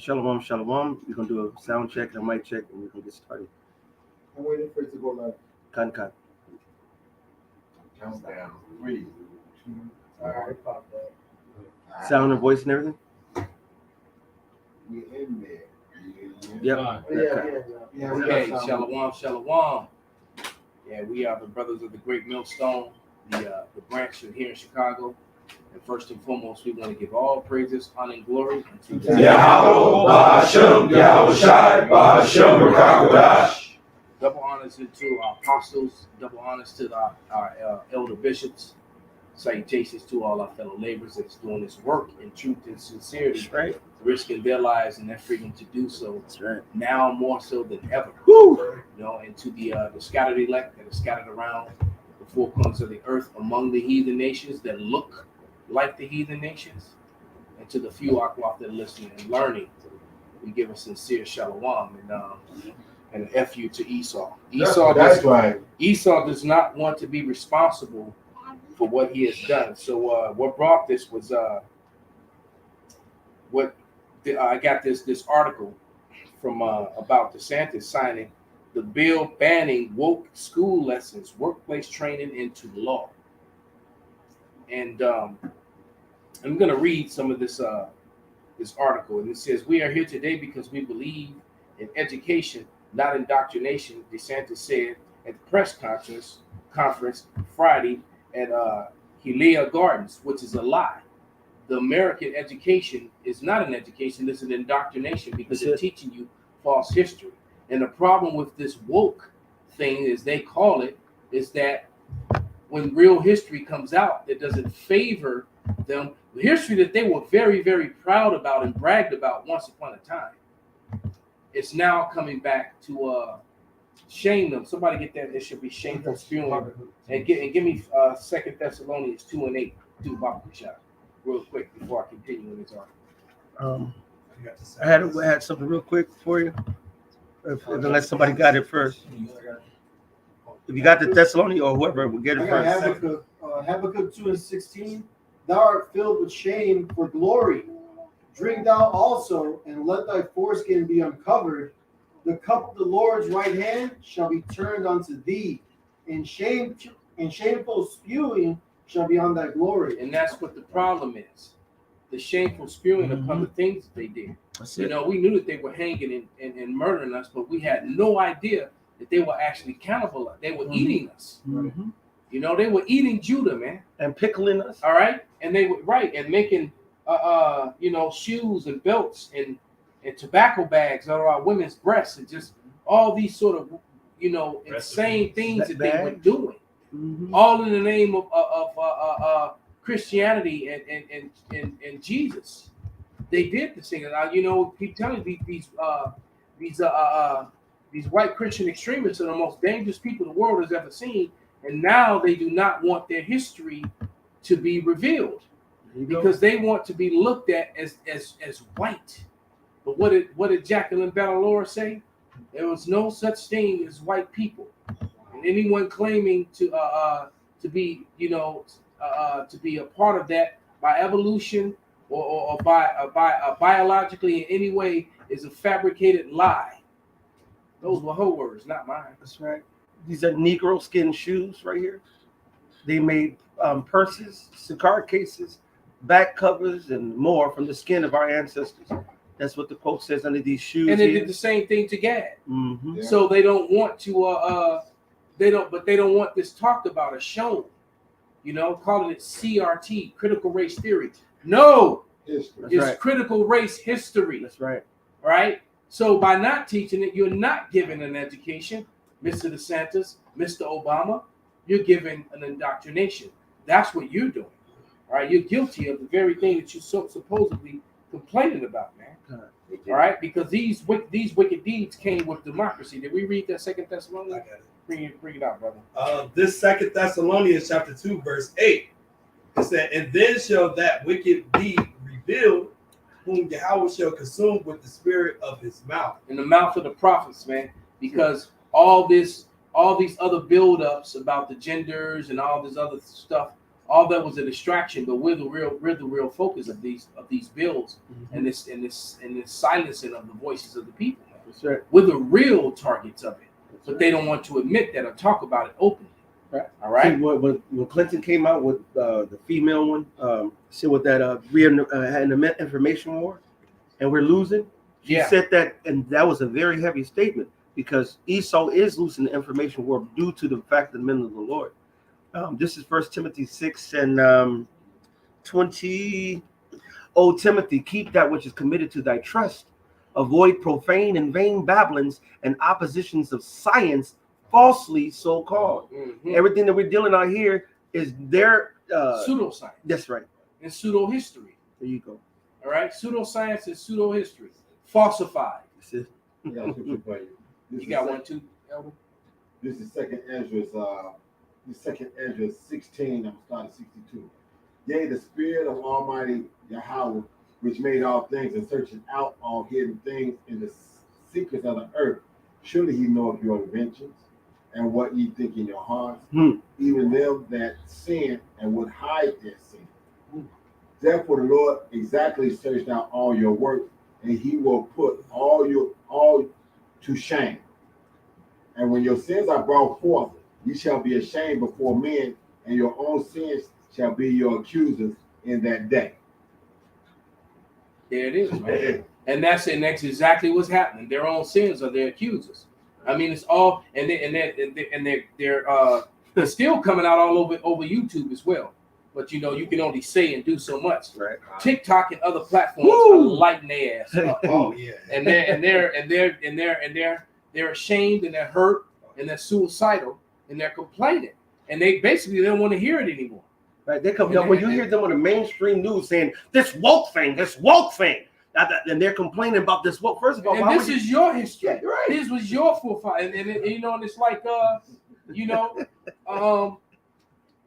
Shalom, shalom. We're gonna do a sound check and a mic check, and we're gonna get started. I'm waiting for it to go live. Kan. Countdown. 3, 2. All right. Sound and voice and everything. We in there. Yep. Yeah. Okay, shalom. Yeah, we are the brothers of the Great Millstone, the branch here in Chicago. And first and foremost, we want to give all praises, honor, and glory unto Yahweh, Ba'ashem, Yahweh Shai, Ba'ashem, Rakakwadash. Double honors to our apostles, double honors to our elder bishops. Salutations to all our fellow laborers that's doing this work in truth and sincerity. That's right. Risking their lives and their freedom to do so. That's right. Now more so than ever. Woo! You know, and to the scattered elect that are scattered around the four corners of the earth among the heathen nations that look like the heathen nations, and to the few Akwaf that are listening and learning, we give a sincere shalom and an FU to Esau. That's right. Esau does not want to be responsible for what he has done. So what brought this was I got this article from about DeSantis signing the bill banning woke school lessons, workplace training into law. And I'm going to read some of this article, and it says, "We are here today because we believe in education, not indoctrination," DeSantis said at the press conference Friday at Hialeah Gardens, which is a lie. The American education is not an education; it's an indoctrination because it's teaching you false history. And the problem with this woke thing, as they call it, is that when real history comes out, it doesn't favor them. The history that they were very, very proud about and bragged about once upon a time, it's now coming back to shame them. Somebody get that. It should be shameful spewing. And give me 2 Thessalonians 2:8. Do Bible shot real quick before I continue in this article. I had something real quick for you. Unless somebody got it first. If you got the Thessalonians or whoever will get it I got first. Habakkuk 2:16. Thou art filled with shame for glory. Drink thou also, and let thy foreskin be uncovered. The cup of the Lord's right hand shall be turned unto thee, and shameful spewing shall be on thy glory. And that's what the problem is. The shameful spewing upon the things that they did. You know, we knew that they were hanging and murdering us, but we had no idea that they were actually cannibal. They were eating us. You know, they were eating Judah, man. And pickling us. All right. And they were and making shoes and belts and tobacco bags out of our women's breasts, and just all these sort of insane things that they were doing. All in the name of Christianity and Jesus. They did this thing. And keep telling you these white Christian extremists are the most dangerous people the world has ever seen. And now they do not want their history to be revealed because they want to be looked at as white. But what did Jacqueline Bellore say? There was no such thing as white people. And anyone claiming to be a part of that by evolution or by biologically in any way is a fabricated lie. Those were her words, not mine. That's right. These are Negro skin shoes right here. They made purses, cigar cases, back covers, and more from the skin of our ancestors. That's what the quote says under these shoes. And they did the same thing to Gad. Yeah. So they don't want to. They don't want this talked about or shown. Calling it CRT, critical race theory. No, it's right. critical race history. That's right. Right. So by not teaching it, you're not giving an education. Mr. DeSantis, Mr. Obama, you're giving an indoctrination. That's what you're doing. All right, you're guilty of the very thing that you're supposedly complaining about, man. All right, because these wicked deeds came with democracy. Did we read that 2 Thessalonians? I got it. Bring it out, brother. This 2 Thessalonians chapter 2, verse 8. It said, "And then shall that wicked be revealed, whom Yahweh shall consume with the spirit of his mouth." In the mouth of the prophets, man, because all these other build-ups about the genders and all this other stuff, all that was a distraction. But we're the real focus of these bills and this silencing of the voices of the people. That's right. We're the real targets of it, but they don't want to admit that or talk about it openly. Right. All right. See, when Clinton came out with the female one, see what that we had an information war, and we're losing. She said that, and that was a very heavy statement because Esau is losing the information war due to the fact that the men of the Lord. This is 1 Timothy 6 and 20. O Timothy, keep that which is committed to thy trust. Avoid profane and vain babblings and oppositions of science, falsely so called. Mm-hmm. Everything that we're dealing out here is their pseudoscience. That's right. And pseudo history. There you go. All right. Pseudoscience and pseudo history. Falsified. That's it. Yeah, that's what you play. You got one too, Elder? This is second Ezra 16, I'm starting 62. Yea, the spirit of Almighty Yahweh, which made all things and searching out all hidden things in the secrets of the earth. Surely he knoweth your inventions and what ye think in your hearts, even them that sin and would hide their sin. Therefore the Lord exactly searched out all your work, and he will put all to shame. And when your sins are brought forth, ye shall be ashamed before men, and your own sins shall be your accusers in that day. There it is, man. And that's exactly what's happening. Their own sins are their accusers. I mean, it's all, and they're still coming out all over YouTube as well. But you know, you can only say and do so much. Right. TikTok and other platforms are lighting their ass up. Oh yeah. And they're ashamed and they're hurt and they're suicidal and they're complaining. And they basically don't want to hear it anymore. Right. They come when you hear them on the mainstream news saying this woke thing, and they're complaining about this woke. First of all, and this is your history. Yeah, right. This was your forefather, and you know, and it's like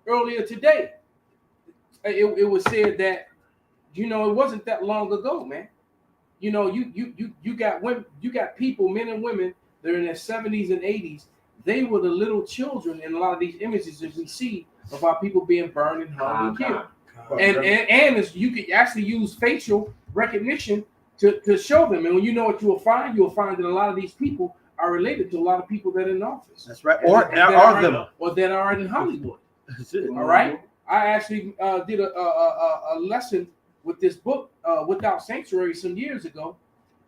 earlier today, it was said that it wasn't that long ago, man. You know, you got women, you got people, men and women, that are in their 70s and 80s. They were the little children in a lot of these images that we see of our people being burned and hung and killed. And you could actually use facial recognition to show them. And when you know what you'll find that a lot of these people are related to a lot of people that are in office. That's right. Or that are in Hollywood. That's it. All right. I actually did a lesson with this book, Without Sanctuary, some years ago.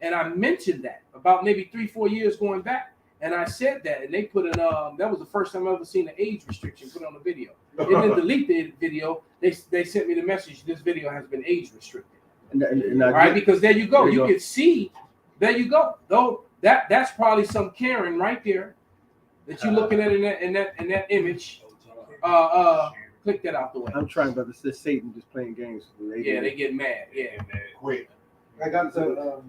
And I mentioned that about maybe 3-4 years going back. And I said that, and they put in, that was the first time I've ever seen an age restriction put on the video. They didn't delete the video. They sent me the message, this video has been age restricted. All right, because there you go. You can see, there you go. Though that's probably some Karen right there that you're looking at in that image. Click that out the way. I'm trying, but it's Satan just playing games. They get mad. Yeah, Quick. I got the.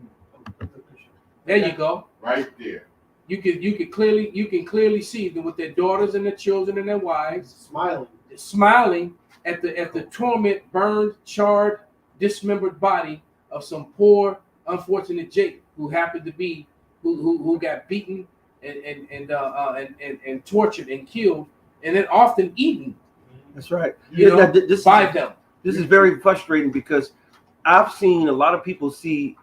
There you go. Right there. You can clearly see them with their daughters and their children and their wives smiling at the torment, burned, charred, dismembered body of some poor, unfortunate Jake who happened to be who got beaten and tortured and killed and then often eaten. That's right. By them. This is very frustrating because I've seen a lot of people see,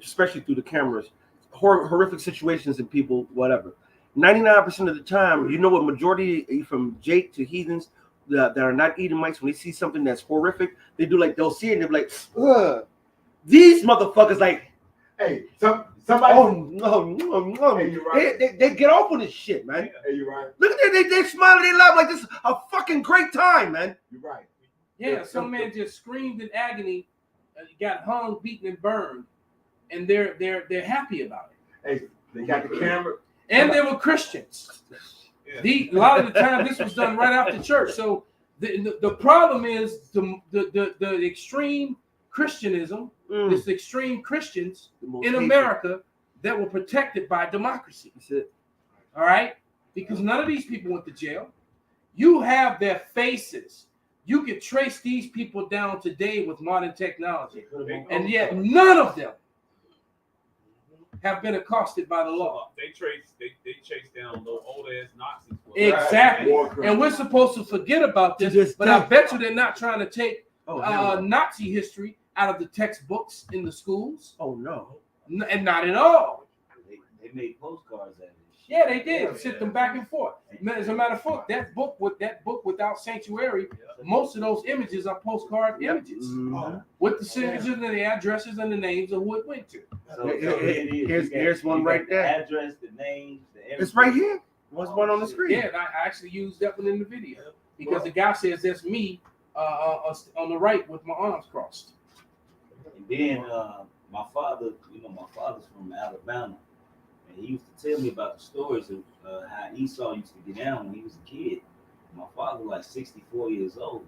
especially through the cameras, horrific situations in people, whatever. 99% of the time, you know what majority from Jake to heathens that are not Edomites, when they see something that's horrific, they'll see it and they're like, ugh. These motherfuckers like, hey, somebody. Oh no. Hey, you're right. They get off on this shit, man. Hey, you're right. Look at that, they smile and they laugh like this is a fucking great time, man. You're right. Yeah, some man just screamed in agony, got hung, beaten, and burned, and they're happy about it. Hey, they got the camera. And they were Christians. A lot of the time, this was done right after church. So the problem is the extreme Christianism, this extreme Christians in America that were protected by democracy. That's it. All right? Because none of these people went to jail. You have their faces. You can trace these people down today with modern technology. And yet none of them have been accosted by the law. They chase down little old ass Nazis. Exactly. War And criminals. we're supposed to forget about To this, this but I day. bet you they're not trying to take Oh, Nazi history out of the textbooks in the schools. oh no. And not at all. They made postcards out of this shit. Yeah, they did. Sent them back and forth. As a matter of fact, that book without sanctuary, most of those images are postcard images Mhm. with the signatures and the addresses and the names of who it went to. So Here- it is. here's- You got- here's one you got right the there. Address, the names, the It's right here. What's one on the screen? Yeah, and I actually used that one in the video because the guy says that's me on the right with my arms crossed. And then my father, my father's from Alabama, and he used to tell me about the stories of how Esau used to get down when he was a kid. My father, like 64 years old,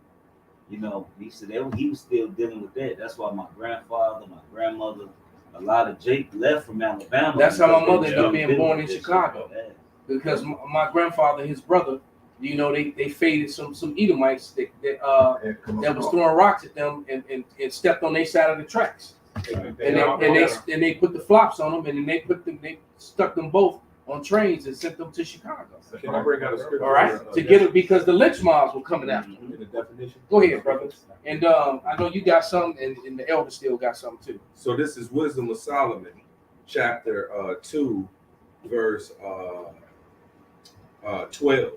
he said he was still dealing with that. That's why my grandfather, my grandmother, a lot of Jake left from Alabama. That's how my because mother they ended up being dealing born with in that Chicago. shit. Because my grandfather and his brother, they faded some Edomites that was throwing rocks at them and stepped on their side of the tracks. And they put the flops on them, and then they stuck them both on trains and sent them to Chicago. Can I bring out a scripture? All right, to get it because the lynch mobs were coming after them. In the definition. Go ahead, brother. And I know you got some, and the elder still got some too. So this is Wisdom of Solomon, chapter 2, verse 12.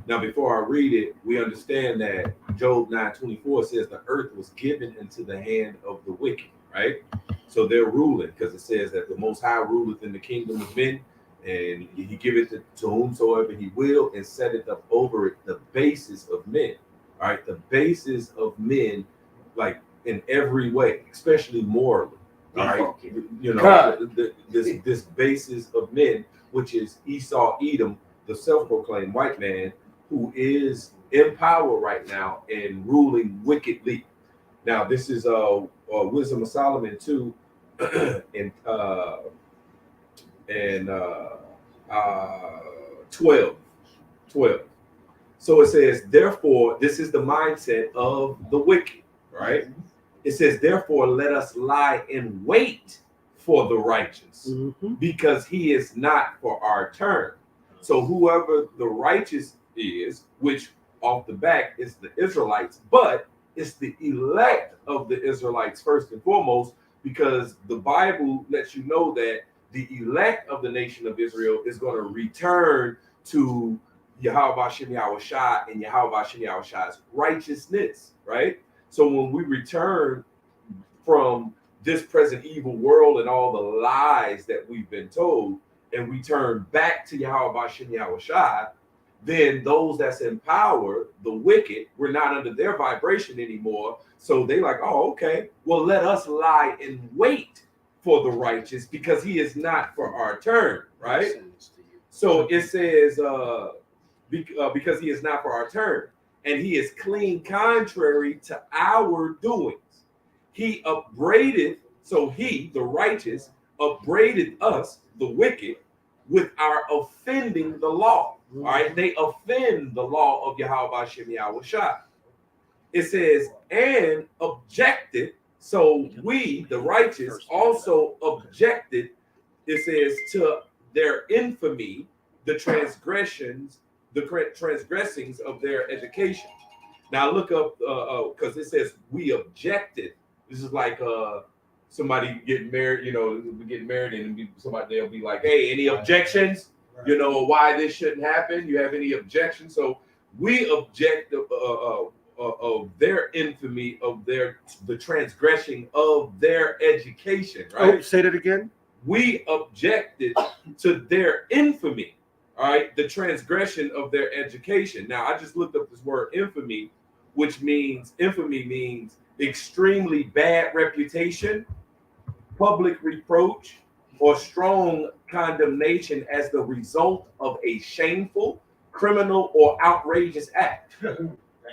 Now, before I read it, we understand that Job 9:24 says the earth was given into the hand of the wicked, right? So they're ruling because it says that the Most High ruleth in the kingdom of men, and he giveth it to whomsoever he will, and setteth up over it the basis of men. All right, the basis of men, like in every way, especially morally. All right, this basis of men, which is Esau, Edom, the self-proclaimed white man, who is in power right now and ruling wickedly. Now, this is Wisdom of Solomon 2 and 12. So it says, therefore, this is the mindset of the wicked, right? It says, therefore, let us lie in wait for the righteous, Mhm. because he is not for our turn. So whoever the righteous is, which off the back is the Israelites, but it's the elect of the Israelites first and foremost, because the Bible lets you know that the elect of the nation of Israel is going to return to Yahweh Shem Yahushua and Yahweh Shem Yahushua's righteousness, right? So when we return from this present evil world and all the lies that we've been told, and we turn back to Yahweh Shem Yahushua, then those that's in power, the wicked, we're not under their vibration anymore. So they like, oh, okay, well, let us lie in wait for the righteous because he is not for our turn, right? So it says, because he is not for our turn, and he is clean contrary to our doings. He upbraided, so he, the righteous, upbraided us, the wicked, with our offending the law. All right, they offend the law of Yahweh Shem Yahushua. It says, and objected. So we, the righteous, also objected. It says to their infamy, the transgressings of their education. Now look up because it says we objected. This is like somebody getting married, getting married, and they'll be like, hey, any objections? Why this shouldn't happen? You have any objections? So we object of their infamy, of the transgression of their education, right? Oh, say that again. We objected to their infamy, all right, the transgression of their education. Now, I just looked up this word infamy, which means extremely bad reputation, public reproach, or strong condemnation as the result of a shameful, criminal, or outrageous act.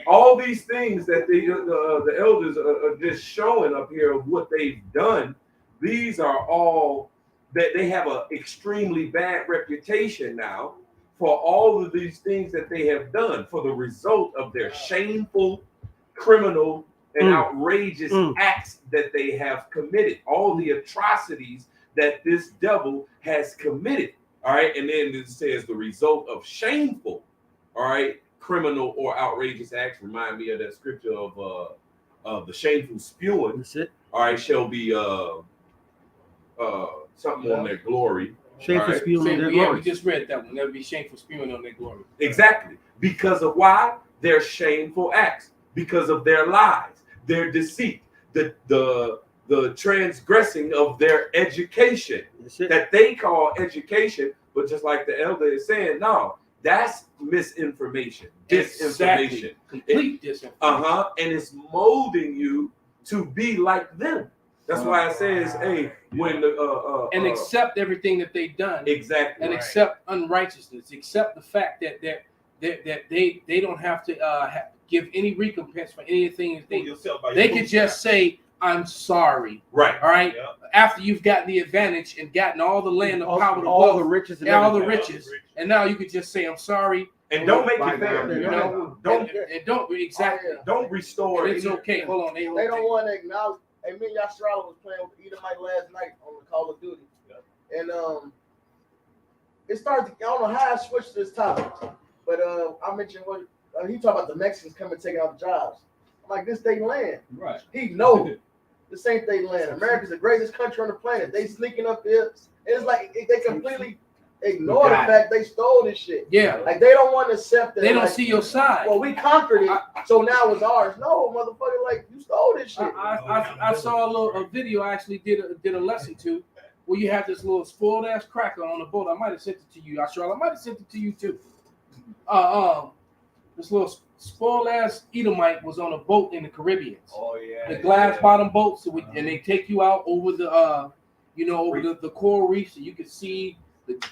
All these things that the elders are just showing up here of what they've done, these are all that they have an extremely bad reputation now for all of these things that they have done for the result of their shameful, criminal, and outrageous acts that they have committed, all the atrocities that this devil has committed. All right, and then it says the result of shameful, all right, criminal or outrageous acts. Remind me of that scripture of the shameful spewing. That's it. All right, shall be something on their glory. Shameful Right. spewing on their Yeah, we glory. just read that one. That would be shameful spewing on their glory. Exactly. Because of why? Their shameful acts. Because of their lies, their deceit, the transgressing of their education That's it. that they call education, but just like the elder is saying, no, that's misinformation, disinformation. Exactly. Complete disinformation. And it's molding you to be like them. That's why it says, hey, when the And accept everything that they've done. exactly, And accept unrighteousness. Accept the fact that they don't have to give any recompense for anything that they could just say, I'm sorry. right, All right. Yeah. After you've gotten the advantage and gotten all the land, the power, the all wealth, the riches, and all the everything. riches, and now you could just say, I'm sorry. and don't make Right it fair. now, You know, Don't and don't exactly. don't restore It's it. okay. Hold on. They don't want to acknowledge. Hey, me and Yashrala was playing with Edomite last night on the Call of Duty, and it started. I don't know how I switched to this topic, but I mentioned what he talked about the Mexicans coming taking out the jobs. I'm like, this they land. Right. He knows this ain't they land. America's the greatest country on the planet. They sneaking up here. It's like they completely ignore the fact they stole this shit. Yeah. Like they don't want to accept that. They don't like, see your side. well, we conquered it, so now it's ours. No, motherfucker, like you stole this shit. I saw a video I actually did a lesson to where you have this little spoiled ass cracker on the boat. I might have sent it to you. I might have sent it to you too. This little spoiled ass Edomite was on a boat in the Caribbean. Oh yeah. The glass bottom boats, and they take you out over the over the coral reefs, and you can see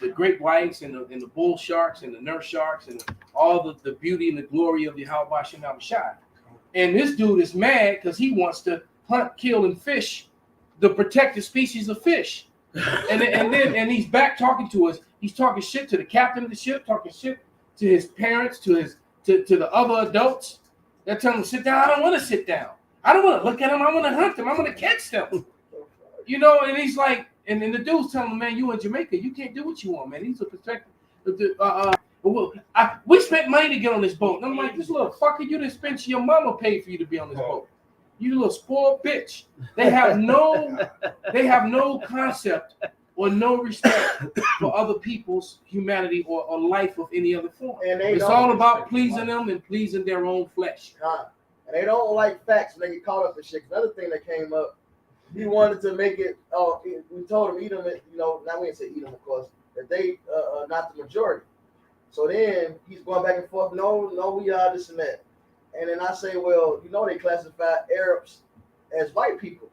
the great whites and the bull sharks and the nurse sharks and all the beauty and the glory of the Yahweh Shem Shai. And this dude is mad because he wants to hunt, kill, and fish the protected species of fish. And he's back talking to us. He's talking shit to the captain of the ship, talking shit to his parents, to the other adults. They're telling him to sit down. I don't want to sit down. I don't want to look at them. I want to hunt them. I want to catch them. You know, and he's like, and then the dude's telling him, man, you in Jamaica, you can't do what you want, man. He's a protector. We spent money to get on this boat. And I'm like, this little fucker, you didn't spend, your mama paid for you to be on this boat. You little spoiled bitch. They have no concept or no respect for other people's humanity or life of any other form. And It's all about pleasing them and pleasing their own flesh. And they don't like facts when they get caught up in shit. Another thing that came up, he wanted to make it. Oh, we told him Edom, now we didn't say Edom, of course, that they are not the majority. So then he's going back and forth. No, we are this and that. And then I say, well, they classify Arabs as white people.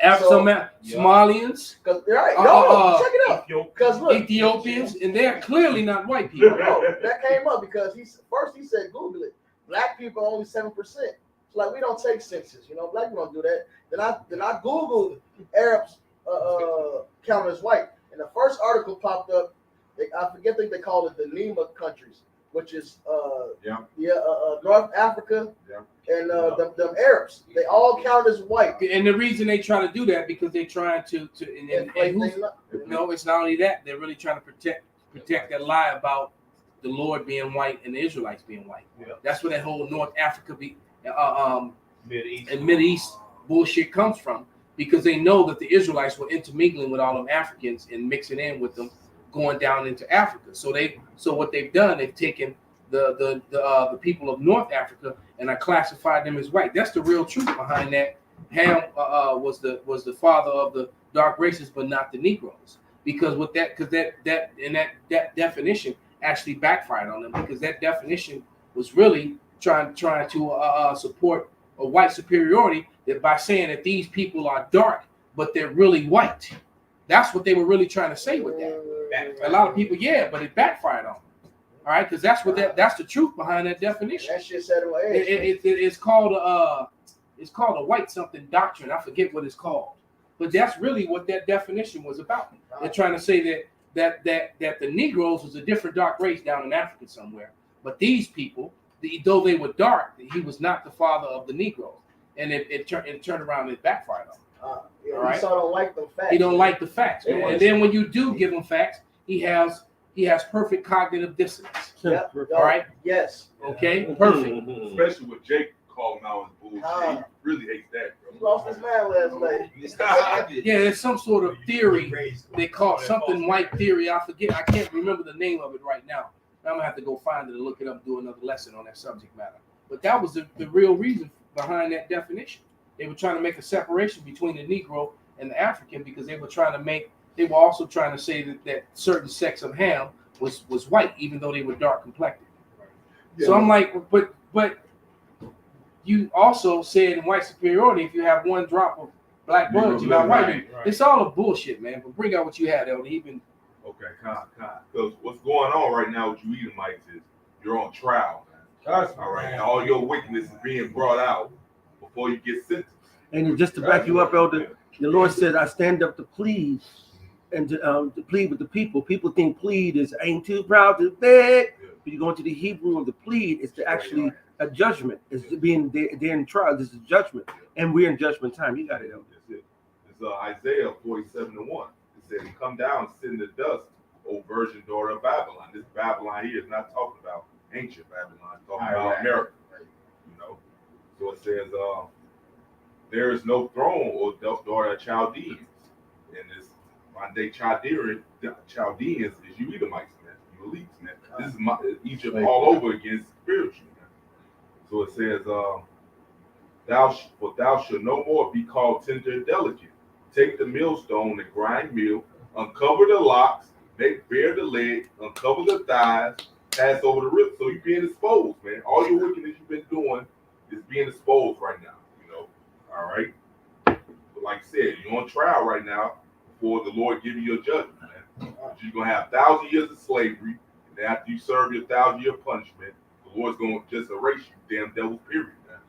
Somalians, Cause right, check it out. Because look, Ethiopians, and they're clearly not white people. that came up because he said Google it. Black people are only 7%. It's like we don't take census, Black people don't do that. Then I Googled Arabs counted as white, and the first article popped up. I think they call it the NEMA countries, which is North Africa and them Arabs. They all count as white. And the reason they try to do that because they're trying to no, it's not only that, they're really trying to protect that lie about the Lord being white and the Israelites being white. Yeah. That's where that whole North Africa Mideast bullshit comes from, because they know that the Israelites were intermingling with all them Africans and mixing in with them, going down into Africa. So what they've done, they've taken the people of North Africa and I classified them as white. That's the real truth behind that. Ham was the father of the dark races, but not the Negroes. Because with that, that definition actually backfired on them, because that definition was really trying to support a white superiority, that by saying that these people are dark, but they're really white. That's what they were really trying to say with that. A lot of people, but it backfired on them. All right, because that's the truth behind that definition. That shit said It's called a white something doctrine. I forget what it's called, but that's really what that definition was about. They're trying to say that the Negroes was a different dark race down in Africa somewhere, but these people, though they were dark, he was not the father of the Negroes, and it turned around and it backfired on them. Yeah, All right. Esau don't like them facts. He don't like the facts, They man. want And then when you do give him facts, he has perfect cognitive dissonance. Yep. All right. Yes. Okay. Perfect. Especially with Jake calling out his bullshit. He really hates that, He bro. lost his man last night. Yeah, there's some sort of theory they call something white theory. I forget. I can't remember the name of it right now. I'm gonna have to go find it and look it up, do another lesson on that subject matter. But that was the real reason behind that definition. They were trying to make a separation between the Negro and the African because they were also trying to say that certain sects of Ham was white, even though they were dark complected. Yeah. So I'm like, but you also said in white superiority, if you have one drop of black blood, you got white. Right. It's all a bullshit, man. But bring out what you had, Elder. Even Okay, kind. Because what's going on right now with you Edomites is you're on trial, man. All right, and all your wickedness is being brought out before you get sentenced. And just to back you up, Elder, the Lord said, I stand up to plead and to plead with the people. People think plead is ain't too proud to beg. But you go into the Hebrew of the plead, it's actually a judgment. It's being they're in trial. This is judgment. And we're in judgment time. You got it, Elder. That's it. It's Isaiah 47:1. It said, "He come down and sit in the dust, O virgin daughter of Babylon." This Babylon here is not talking about ancient Babylon, it's talking about America. You know, so it says, "There is no throne, O daughter of Chaldeans." And this modern day Chaldeans is you Edomites, man, you elites, man. This is Egypt all over again spiritually, man. So it says, thou shalt no more be called tender and delicate. Take the millstone and grind meal, uncover the locks, make bare the leg, uncover the thighs, pass over the ribs. So you're being exposed, man. All your wickedness you've been doing is being exposed right now, you know. All right. But like I said, you're on trial right now before the Lord give you your judgment, man. You're gonna have 1,000 years of slavery, and then after you serve your 1,000-year punishment, the Lord's gonna just erase you, damn devil, period, man.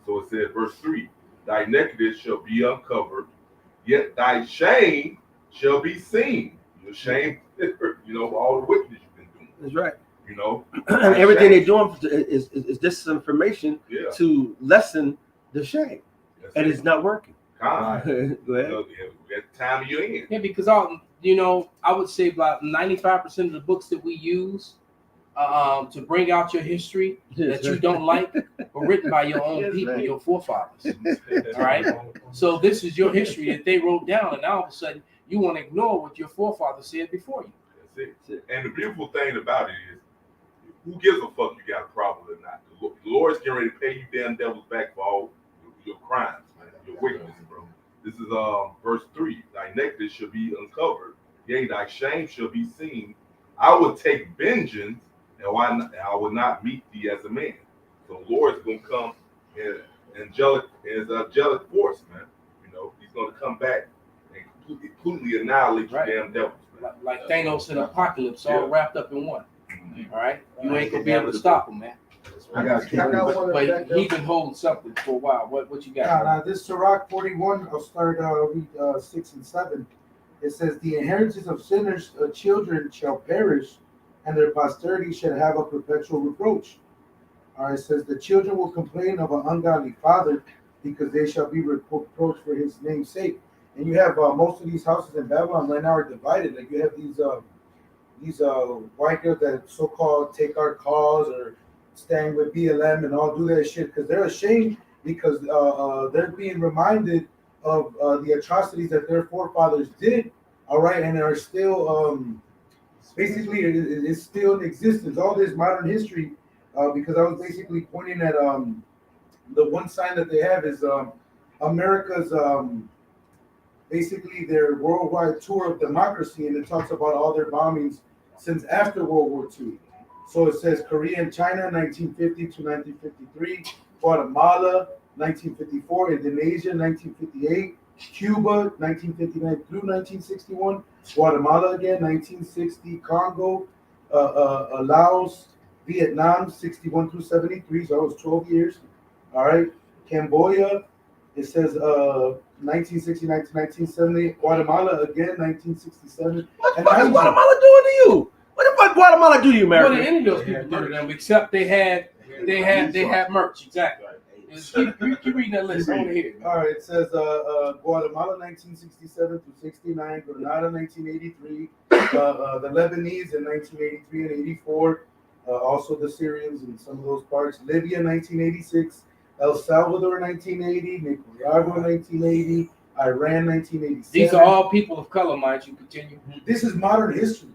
So it said, verse 3, thy nakedness shall be uncovered, yet thy shame shall be seen. Your shame, you know, all the wickedness you've been doing. That's right. You know, And everything they're doing is disinformation yeah. to lessen the shame. That's And it. it's not working. Con. Go ahead. You know, at the time you're in. yeah, because I would say about 95% of the books that we use to bring out your history that you don't like were written by your own Yes, people, right. your forefathers. All right. So this is your history that they wrote down, and now all of a sudden you want to ignore what your forefathers said before you. That's it. And the beautiful thing about it is, who gives a fuck you got a problem or not? The Lord's getting ready to pay you damn devils back for all your crimes, man, your wickedness, bro. This is verse 3. Thy nakedness shall be uncovered, yea, thy shame shall be seen. I will take vengeance, and I will not meet thee as a man. So the Lord's gonna come in angelic force, man. You know, he's gonna come back and completely annihilate you Right. damn devils, man. Like Thanos and Apocalypse all Yeah. wrapped up in one. All right. You ain't gonna be able to stop him, man. I got I got one But back he there. been holding something for a while. What you got? Now this Sirach 41, I'll start read 6 and 7. It says, the inheritance of sinners' children shall perish, and their posterity shall have a perpetual reproach. All right, it says, the children will complain of an ungodly father, because they shall be reproached for his name's sake. And you have most of these houses in Babylon right now are divided. Like you have these white girls that so-called take our cause or stand with BLM and all do that shit because they're ashamed because they're being reminded of the atrocities that their forefathers did, all right, and are still basically it's still in existence. All this modern history, because I was basically pointing at the one sign that they have is America's basically their worldwide tour of democracy, and it talks about all their bombings since after World War II. So it says Korea and China, 1950 to 1953, Guatemala, 1954, Indonesia, 1958, Cuba, 1959 through 1961, Guatemala again, 1960, Congo, Laos, Vietnam, 61 through 73, so that was 12 years. All right, Cambodia, it says 1969 to 1970, Guatemala again, 1967. What the fuck is Guatemala doing to you? What the fuck Guatemala do to you, What America? did any of those people do to them except they had merch, exactly. Keep reading that list. I want to hear it. All right, it says Guatemala 1967 to 69, Grenada 1983, the Lebanese in 1983 and 84, also the Syrians in some of those parts, Libya 1986, El Salvador 1980, Nicaragua 1980, Iran 1987. These are all people of color, mind you. Continue. This is modern history.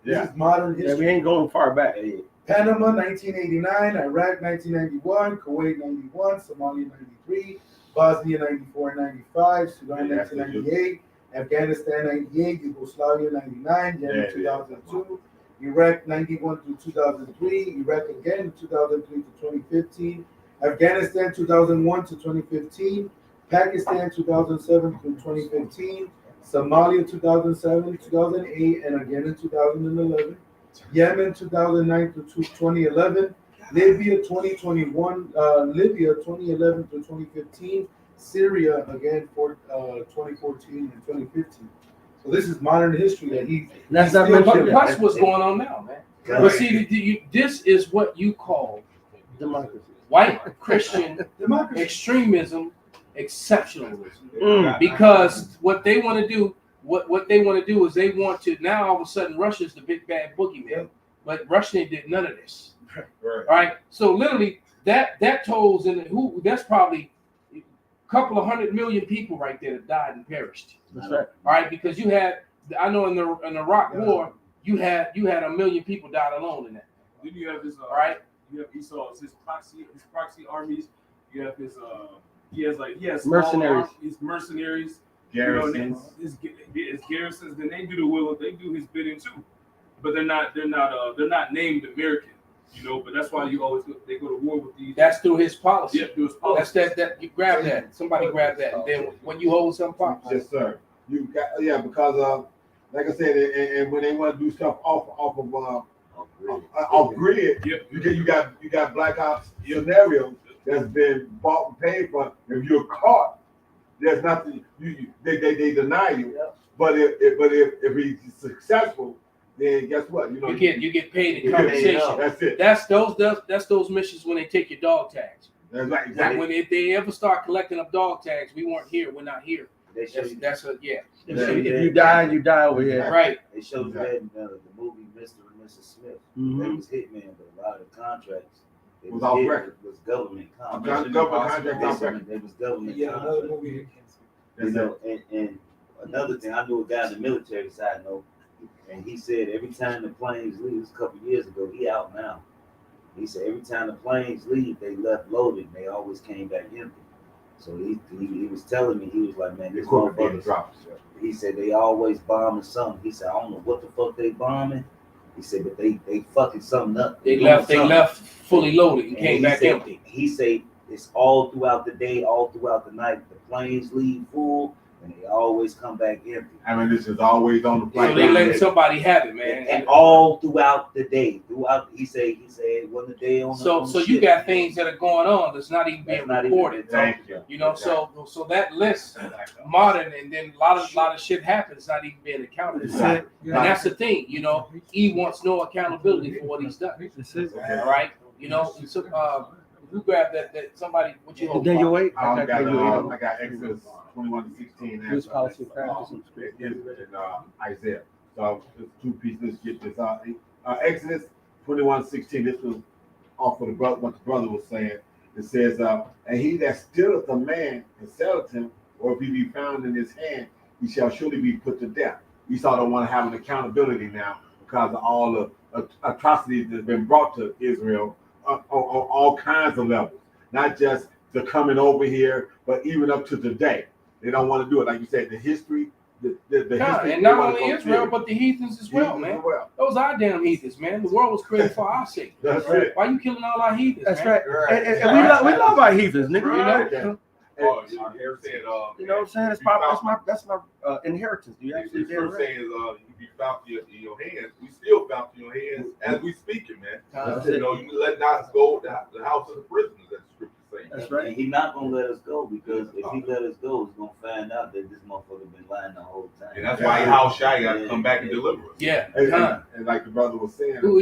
This is modern Yeah, history. we ain't going far back. Panama 1989, Iraq 1991, Kuwait 91, Somalia 93, Bosnia 94 and 95, Sudan 1998, Afghanistan 98, Yugoslavia 99, Yemen 2002, Iraq 91 through 2003, Iraq again 2003 to 2015, Afghanistan 2001 to 2015, Pakistan 2007 through 2015, Somalia 2007, 2008, and again in 2011. Yemen 2009 to 2011, Libya 2021, Libya 2011 to 2015, Syria again for 2014 and 2015. So this is modern history that That's not But mentioned. watch what's going on now, man. But see, this is what you call Democracy. white Christian democracy. extremism, exceptionalism. Because what they want to do. What they want to do is they want to now all of a sudden Russia's the big bad boogeyman, but Russia did none of this. Right. All right, so literally that tolls in that's probably a couple of 100 million people right there that died and perished. That's right. All right, because you had I know in the Iraq War you had 1 million people died alone in that. Then you have his All right, you have Esau's his proxy armies. You have his he has Mercenaries. His mercenaries. Garrisons. His garrisons. Then they do the will. They do his bidding too, but they're not named American. But that's why they go to war with these. that's through his policy. Yeah, through his policy. That's that you grab that. Somebody grab that. And then when you hold some pop. Yes, sir. You got because like I said, and when they want to do stuff off grid, Yep. you got black ops scenarios that's been bought and paid for. If you're caught, there's nothing. They deny you. But if he's successful, then guess what? You get paid in you get paid. compensation. That's it. That's those missions when they take your dog tags. That's right. Like Exactly. when if they ever start collecting up dog tags, we weren't here. We're not here. They show That's you, If you die, you die over here. right. they showed that in the movie Mr. and Mrs. Smith. They was hitman, but a lot of the contracts it Was off hit- record. was government Government contracts. contract off record. They was government Yeah, another contracts. movie. You know, and another thing, I knew a guy in the military side note, and he said every time the planes leave, this a couple years ago, he out now. He said every time the planes leave, they left loaded, and they always came back empty. So he was telling me, he was like, man, this motherfuckers. drops. He said they always bombing something. He said, I don't know what the fuck they bombing. He said, but they fucking something up. They doing left something. fully loaded and And came he back said- empty. He said it's all throughout the day, all throughout the night. The planes leave full, and they always come back empty. I mean, this is always on the So plane. they letting somebody have it, man. And all throughout the day, he said it wasn't a day on. So on so the you ship. got things that are going on that's not even That's being not even reported. Thank you. You know, so that list modern, and then a lot of shit happens not even being accounted for. And that's the thing, he wants no accountability for what he's done. This is All right, and so who grabbed that somebody? What you hold? Then you wait. I got Exodus 21:16. Use policy practice. And Isaiah. So there's two pieces. Let's get this out. Exodus 21:16. This was off of what the brother was saying. It says, and he that stealeth a man and selleth him, or if he be found in his hand, he shall surely be put to death. Esau don't want to have an accountability now because of all the atrocities that have been brought to Israel on all kinds of levels, not just the coming over here, but even up to today. They don't want to do it. Like you said, the history, the history. And not only Israel, but the heathens as well, man. Those are damn heathens, man. The world was created for our sake. That's it. Why you killing all our heathens? That's man? right. And we love our heathens, nigga. Oh, you said, You know what I'm saying? That's my inheritance. You actually the did scripture right. saying you be found in your hands. We still found in your hands as we speaking, man. That's it. You let not go the house of the prisoners. That's the scripture saying. That's And right. he's not gonna let us go because if he let us go, he's gonna find out that this motherfucker been lying the whole time. And that's why house shy got to come back and deliver us. Yeah. And like the brother was saying, Who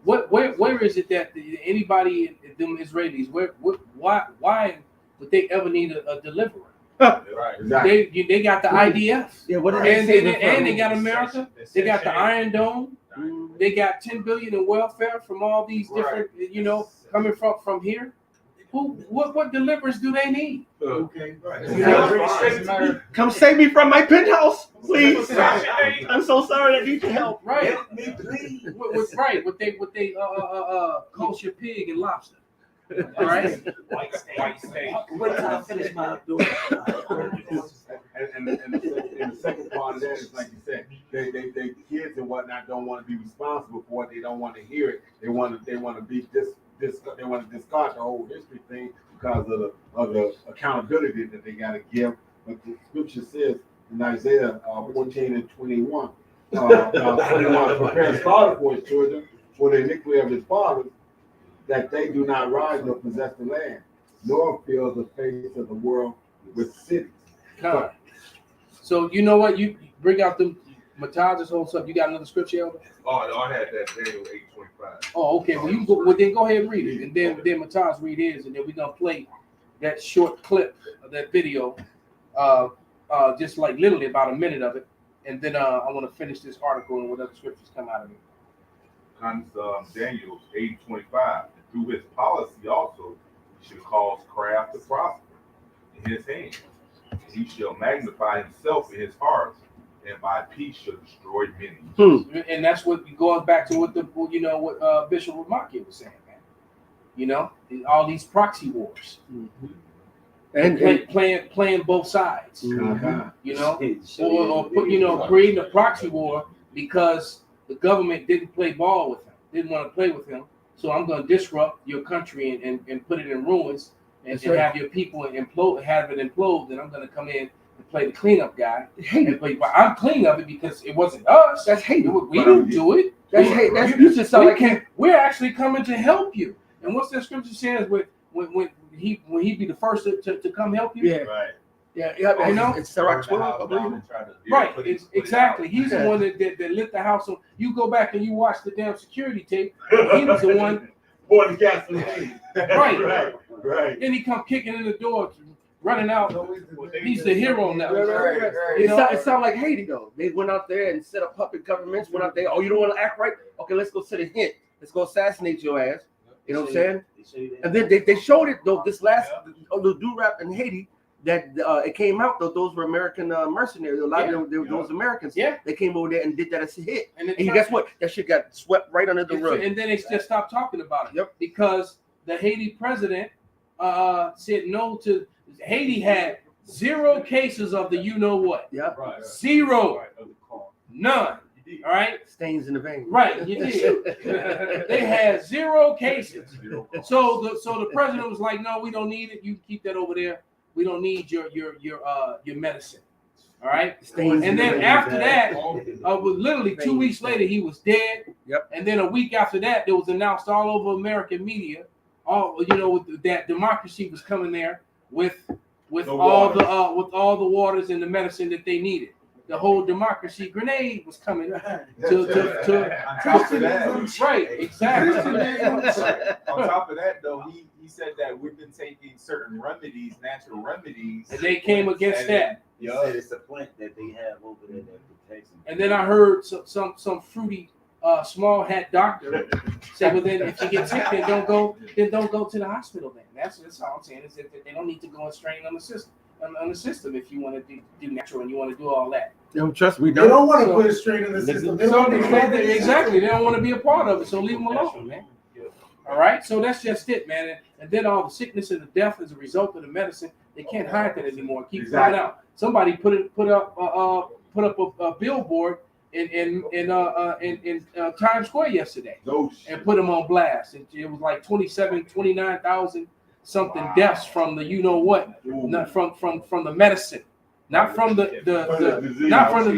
where is it that anybody them Israelis why would they ever need a deliverer? Right. Exactly. They got the IDF. Yeah, what did And they say? they got America. They got the Iron Dome. They got 10 billion in welfare from all these different, coming from here. What deliverance do they need? Okay. Come save me from my penthouse, please. I'm so sorry. I need your help. Right. Help me, please. What they kosher pig and lobster. All right. White steak. Wait till I finish my Abdul. And the second part of that is like you said, they kids and whatnot don't want to be responsible for it. They don't want to hear it. They want to be they want to discard the whole history thing because of the accountability that they got to give. But the scripture says in Isaiah 14 and 21, 21, prepare slaughter for his children for the iniquity of his fathers, that they do not rise nor possess the land, nor fill the face of the world with cities. Come. So you know what? You bring out the Matthias whole stuff. You got another scripture, Elder? Oh, I had that Daniel 8:25. Oh, okay. Well, you go. Well, then go ahead and read it, and then Matthias read his, and then we're gonna play that short clip of that video, just like literally about a minute of it, and then I want to finish this article and what other scriptures come out of it. Comes Daniel 8:25. Through his policy also, he should cause craft to prosper in his hands. He shall magnify himself in his heart, and by peace shall destroy many. And that's what going back to what Bishop Ramaki was saying, man. All these proxy wars, And playing both sides, Mm-hmm. or creating a proxy war because the government didn't play ball with him, didn't want to play with him. So I'm going to disrupt your country and put it in ruins and have your people have it implode. And I'm going to come in and play the cleanup guy. And play, but I'm clean of it because it wasn't us. that's hate. We didn't do it. That's hate. You just sound like hate. We're actually coming to help you. And what's that scripture says when he be the first to come help you? Yeah. Right. Yeah. It's Sirach 12, I believe. Right, exactly. He's the one that lit the house on. You go back and you watch the damn security tape. He was the one. Pour the gasoline. Right. Then he come kicking in the door, running out. He's the hero now. It sounds like Haiti though. They went out there and set up puppet governments. Went out there. Oh, you don't want to act right? Okay, let's go set a hint. Let's go assassinate your ass. You know what I'm saying? And then they showed it though. This last the do-rap in Haiti. That it came out though those were American mercenaries. A lot of them, they were those Americans. Yeah, they came over there and did that as a hit. And you guess what? That shit got swept right under the rug. And then they just stopped talking about it. Yep. Because the Haiti president said no to Haiti had 0 cases of the you know what. Yep. Right. 0. None. All right. Stains in the vein. Right. You did. They had 0 cases. So the president was like, no, we don't need it. You keep that over there. We don't need your medicine. All right. And then after that, literally 2 weeks later, he was dead. Yep. And then a week after that, it was announced all over American media, that democracy was coming there with all the waters and the medicine that they needed. The whole democracy grenade was coming to top of that, right, exactly. On top of that, though, he said that we've been taking certain remedies, natural remedies, and they came against that. He said it's a plant that they have over there that protects them. And then I heard some fruity small hat doctor say, well, then if you get sick, then don't go to the hospital. Then that's all I'm saying is that they don't need to go and strain on the system if you want to do natural and you want to do all that. Trust me, They don't want to put it straight in the system. They don't want to exactly. They don't want to be a part of it, so leave them alone, man. All right, so that's just it, man. And then all the sickness and the death as a result of the medicine, they can't hide that anymore. Keep coming out. Somebody put up a billboard in Times Square yesterday and put them on blast. It was like 29,000 something deaths from the not from the medicine, not from the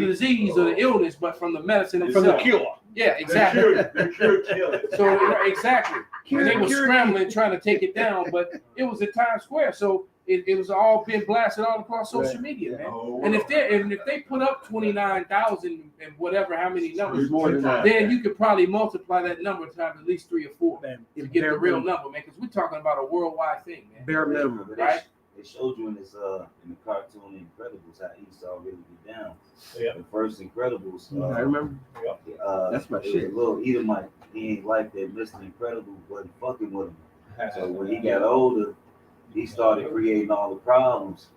disease or the illness, but from the medicine itself. From the cure. Yeah, exactly. The cure killing. So exactly. And they were scrambling trying to take it down, but it was in Times Square. So it was all been blasted all across social Right. media, man. Oh, And if they put up 29,000 and whatever, how many numbers, It's more than that. then you could probably multiply that number times at least 3 or 4 Man, to it's get bare the real minimum. number, man. Because we're talking about a worldwide thing, man. Bare minimum. But Right. They showed you in this in the cartoon Incredibles how Esau really be down. Yeah. The first Incredibles. I remember. That's my it was shit. a little Edomite. He ain't like that. Mr. Incredible wasn't fucking with him. So when he got older, he started creating all the problems,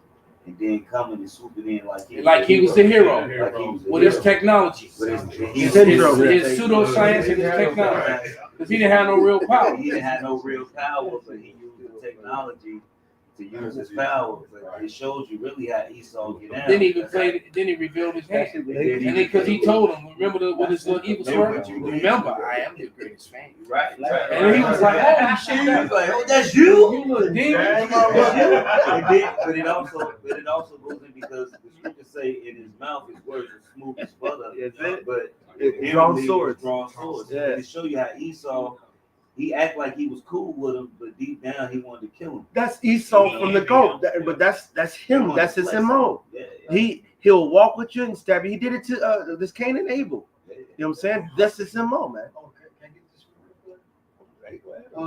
and then coming and swooping in like He was the hero Like he was the with his hero. technology, With his syndrome. pseudoscience and his technology, because he didn't have no real power. He didn't have no real power, but he used the technology to use his power. But it showed you really how Esau get down. Then he revealed his hand, and then because he told him, remember with his little evil smirk, remember, I am your greatest fan. Right. And he was like, holy shit, He was like, oh, that's you. you little demon. But it also goes in because the scriptures say in his mouth his words are smooth as butter. That's it. But Drawn inwardly, swords. Drawn swords. Yeah. To show you how Esau, he act like he was cool with him, but deep down he wanted to kill him. That's Esau from the goat. But that's him. That's his MO. Yeah. He'll walk with you and stab you. He did it to this Cain and Abel. You know what I'm saying? That's his MO, man.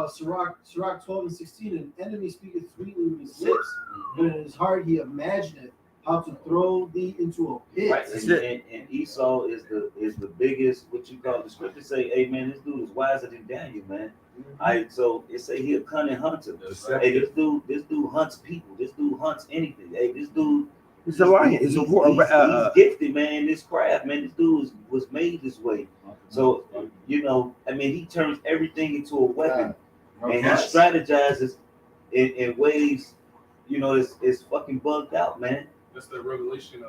Sirach 12 and 16, an enemy speaketh freely with his lips, but in his heart he imagineth how to throw thee into a pit. Right. And Esau is the biggest, what you call the scriptures say, hey man, this dude is wiser than Daniel, man. So it say he a cunning hunter. Hey, this dude hunts people. This dude hunts anything. Hey, this dude, He's a lion. He's he's gifted, man, in this craft, man. This dude was made this way. So, I mean, he turns everything into a weapon. And he strategizes in ways, it's fucking bugged out, man. That's the Revelation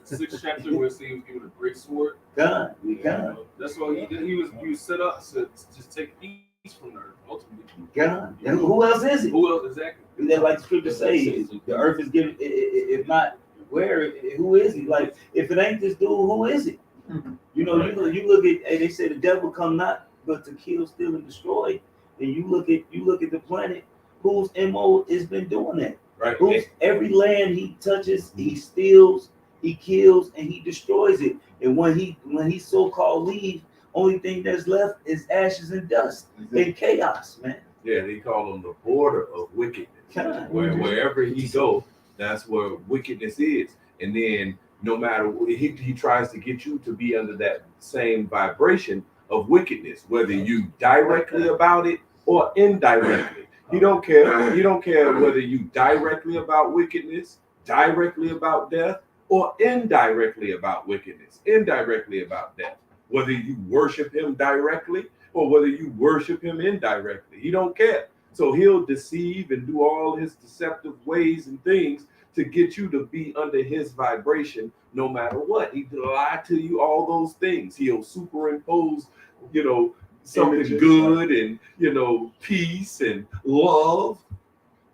6th chapter where it says he was given a great sword. God. That's what he did. He was set up to just take peace from the earth, ultimately. God. And who else is it? Who else exactly? That, like the scripture say, the earth is given. If not, who is he? Like, if it ain't this dude, who is it? You look at, and they say the devil come not but to kill, steal, and destroy. And you look at the planet, whose MO has been doing that. Right. Whose every land he touches, he steals, he kills, and he destroys it. And when he so-called leaves, only thing that's left is ashes and dust and chaos, man. Yeah, they call him the border of wickedness. Wherever he goes, that's where wickedness is. And then no matter what, he tries to get you to be under that same vibration of wickedness, whether you directly about it or indirectly. He don't care. He don't care whether you directly about wickedness, directly about death, or indirectly about wickedness, indirectly about death. Whether you worship him directly or whether you worship him indirectly. He don't care. So he'll deceive and do all his deceptive ways and things to get you to be under his vibration no matter what. He lie to you, all those things. He'll superimpose, something good and, peace and love.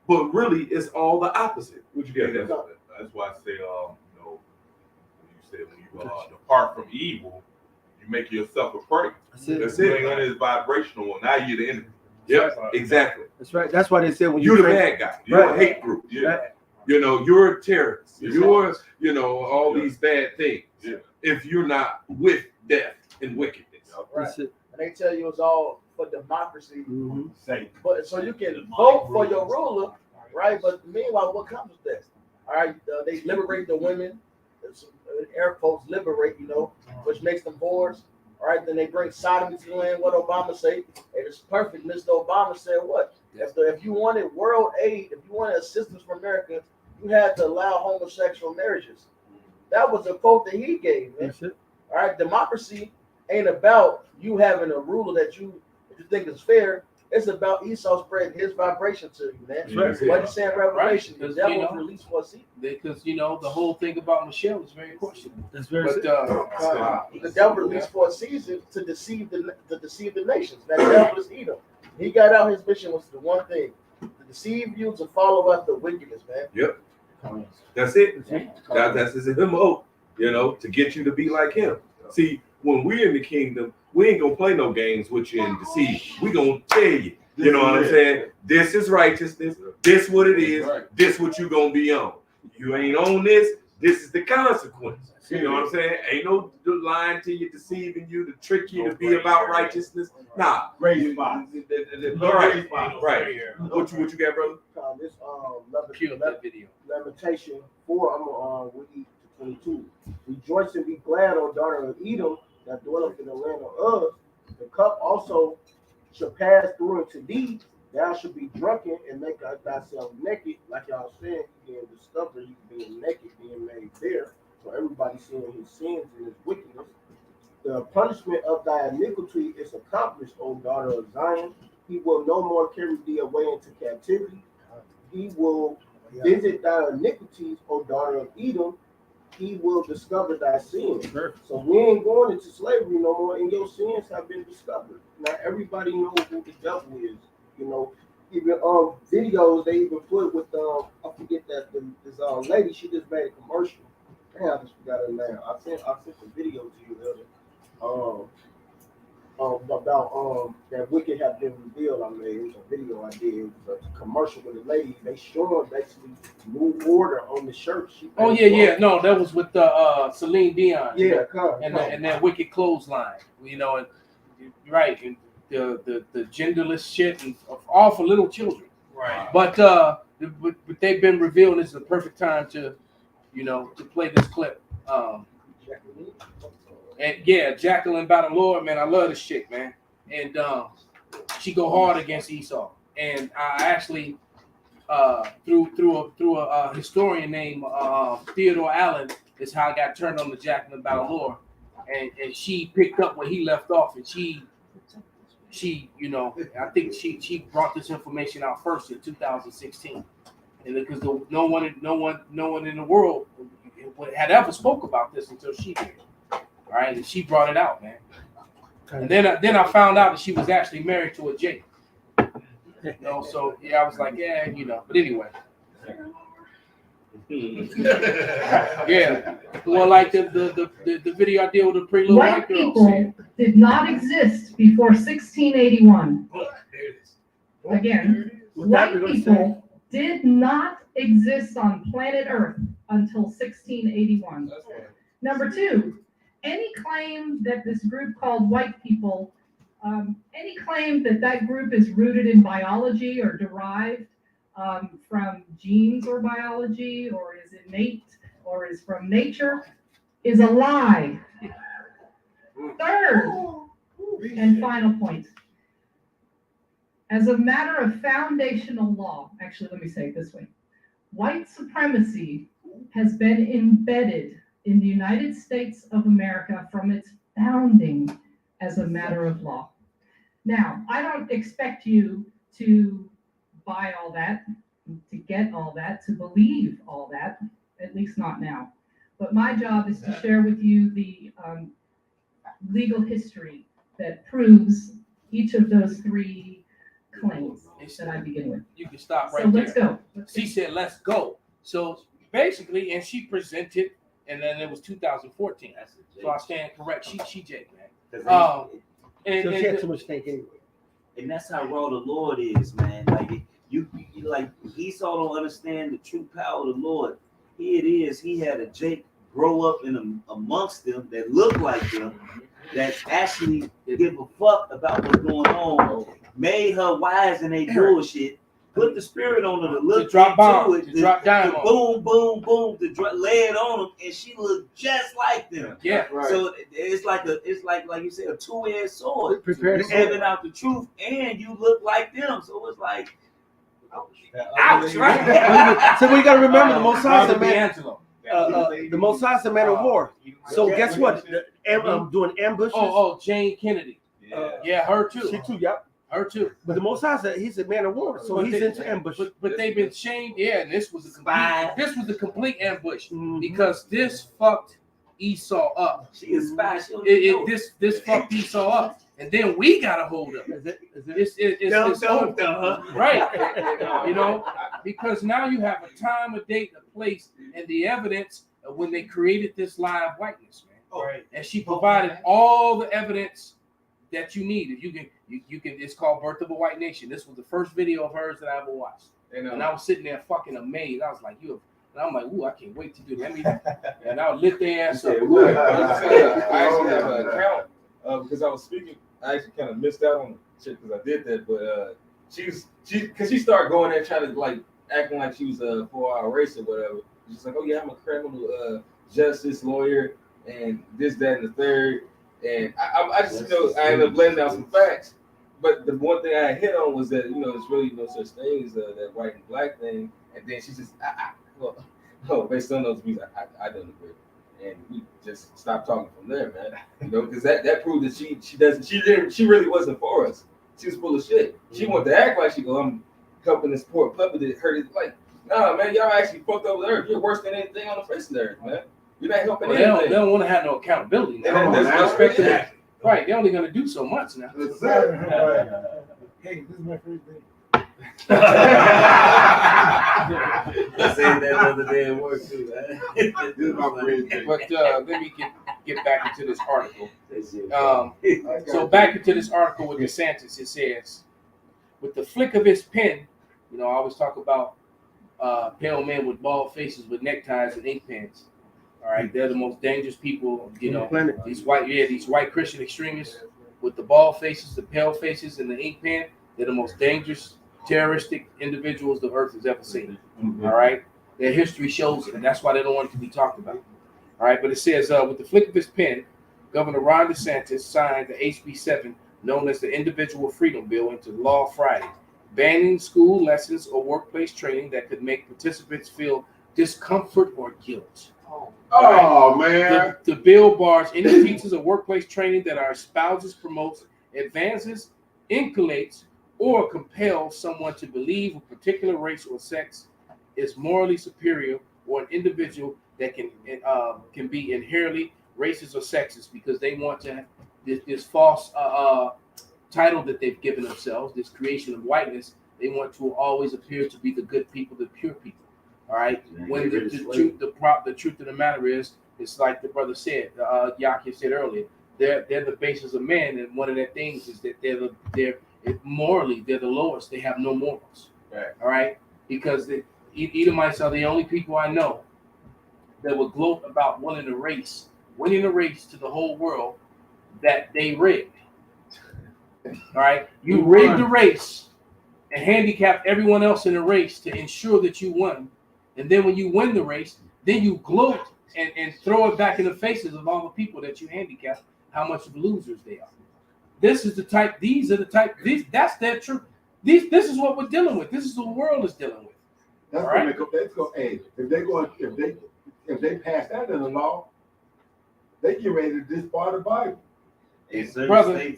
But really, it's all the opposite. What you get? That's why I say, when you said when you depart from evil, you make yourself a prey. That's You it. ain't under his vibrational one. Now you're the enemy. Yep, exactly. That's right. That's why they say when You're you the bad guy. You're a hate group. Yeah. You're a terrorist. You're, all these bad things. Yeah. If you're not with death and wickedness. That's it. And they tell you it's all for democracy. Mhm. But so you can vote for your ruler, right? But meanwhile, what comes with that? All right, they liberate the women. It's, air quotes liberate, which makes them whores. All right, then they bring sodomy to the land. What Obama say? And it's perfect. Mr. Obama said what? If you wanted world aid, if you wanted assistance from America, you had to allow homosexual marriages. That was a quote that he gave, man. That's it. All right, democracy ain't about you having a ruler that you think is fair. It's about Esau spreading his vibration to you, man. Right. What you saying, Revelation? Right. The devil was released for a season. Because the whole thing about Michelle is very questionable. That's very But The devil released for a season to deceive the nations. That devil is Edom. He got out. His mission was the one thing: to deceive you, to follow after wickedness, man. Yep. That's it. That's his MO, to get you to be like him. See, when we're in the kingdom, we ain't gonna play no games with you and deceive. We gonna tell you, You know what I'm saying? This is righteousness. This what it is. Right. This what you gonna be on. You ain't on this. This is the consequence. You know what I'm saying? Ain't no lying to you, deceiving you, to trick you to be about righteousness. Nah. Gray spot. Right. Right. What you got, brother? This Cue up that video. Lamentation 4, I'm gonna read to 22. Rejoice and be glad, O daughter of Edom, that dwelleth in the land of Uz. The cup also shall pass through into thee. Thou shalt be drunken and make thyself naked. Like y'all saying, you can discover you being naked, being made bare. So everybody seeing his sins and his wickedness. The punishment of thy iniquity is accomplished, O daughter of Zion. He will no more carry thee away into captivity. He will visit thy iniquities, O daughter of Edom. He will discover thy sins. So we ain't going into slavery no more, and your sins have been discovered. Now everybody knows who the devil is. You know, even videos they even put with I forget that this lady, she just made a commercial. Damn, I just forgot her name. I sent the video to you earlier. About that wicked have been revealed. I made, it was a video I did. It was a commercial with a lady. They showing basically new order on the shirt. Oh yeah. No, that was with Celine Dion. Yeah, and that wicked clothesline. You know, and right, and the genderless shit and all for little children. Right. But they've been revealed. This is the perfect time to, to play this clip. And yeah, Jacqueline by the Lord, man, I love this shit, man. And she go hard against Esau. And I actually through a historian named Theodore Allen is how I got turned on to Jacqueline by the Lord. And she picked up where he left off, and she I think she brought this information out first in 2016. And because no one in the world had ever spoke about this until she did. All right, and she brought it out, man. And then I found out that she was actually married to a Jake. So yeah, I was like, yeah, But anyway, yeah. Well, like the video I did with the pretty little white girl. People did not exist before 1681. Again, white people did not exist on planet Earth until 1681. Number two. Any claim that this group called white people, any claim that group is rooted in biology or derived from genes or biology or is innate or is from nature is a lie. Third and final point. As a matter of foundational law, actually, let me say it this way. White supremacy has been embedded in the United States of America from its founding as a matter of law. Now, I don't expect you to buy all that, to get all that, to believe all that, at least not now. But my job is to share with you the legal history that proves each of those three claims that I begin with. You can stop right there. So let's go. She said, let's go. So basically, and she presented, and then it was 2014. So I stand correct. She Jake, man. And she had too much stake anyway. And that's how raw the Lord is, man. Like you like Esau don't understand the true power of the Lord. Here it is. He had a Jake grow up amongst them that look like them, that actually give a fuck about what's going on. Made her wise in they bullshit. Put the spirit on her to look drop bomb, it, to drop diamond, boom, to lay it on them, and she looked just like them. Yeah, right. So it's like you said, a two-edged sword. Prepare you living out the truth, and you look like them. So it's like, ouch, right? So we got to remember the Most High is a man. The Most High is a man of war. So guess what? Doing ambushes. Jane Kennedy. Yeah, her too. She too. Yep. Her too. But the Most High, he's a man of war, so he's into ambush. But they've been shamed. Yeah, and this was a complete ambush because this fucked Esau up. She is spy. This fucked Esau up, and then we got a hold of it. It's right? Because now you have a time, a date, a place, and the evidence of when they created this live whiteness, man. Right. And she provided all the evidence that you need. If you can, you can. It's called Birth of a White Nation. This was the first video of hers that I ever watched, and I was sitting there fucking amazed. I was like, you. And I'm like, ooh, I can't wait to do that. And I lit their ass up. I actually have an account because I was speaking. I actually kind of missed out on the shit because I did that, but she started going there trying to like acting like she was a 4-hour race or whatever. She's like, oh yeah, I'm a criminal justice lawyer and this, that, and the third. And I just I ended up blending out some facts. But the one thing I hit on was that there's really no such thing as that white and black thing. And then she just based on those views, I don't agree. And we just stopped talking from there, man. Because that proved that she really wasn't for us. She was full of shit. She wanted to act like I'm helping this poor puppet that hurt his like. Nah, man, y'all actually fucked over the earth. You're worse than anything on the face of the earth, man. You're not helping anything. They don't want to have no accountability. Now. Right, they're only going to do so much now. Hey, this is my first day. I said that the other day at work too, man. But let me get back into this article. So back into this article with DeSantis, it says, with the flick of his pen, I always talk about pale men with bald faces with neckties and ink pens. All right, they're the most dangerous people. These white Christian extremists with the bald faces, the pale faces, and the ink pen. They're the most dangerous, terroristic individuals the earth has ever seen. All right, their history shows it, and that's why they don't want it to be talked about. All right, but it says with the flick of his pen, Governor Ron DeSantis signed the HB 7, known as the Individual Freedom Bill, into law Friday, banning school lessons or workplace training that could make participants feel discomfort or guilt. Oh, man. The bill bars any teachers or workplace training that our spouses, promotes, advances, inculcates, or compels someone to believe a particular race or sex is morally superior, or an individual that can be inherently racist or sexist because they want to have this false title that they've given themselves, this creation of whiteness. They want to always appear to be the good people, the pure people. All right. When the truth of the matter is, it's like the brother said, Yaki said earlier, they're the basis of men, and one of their things is that they're morally they're the lowest. They have no morals. Right. All right, because the Edomites are the only people I know that will gloat about winning a race to the whole world that they rigged. All right, you rigged the race and handicapped everyone else in the race to ensure that you won. And then when you win the race, then you gloat and throw it back in the faces of all the people that you handicapped, how much of losers they are. This is the type, that's their truth. This is what we're dealing with. This is what the world is dealing with. That's right? Hey, if they pass that in the law, they get ready to disbar the Bible. Brother,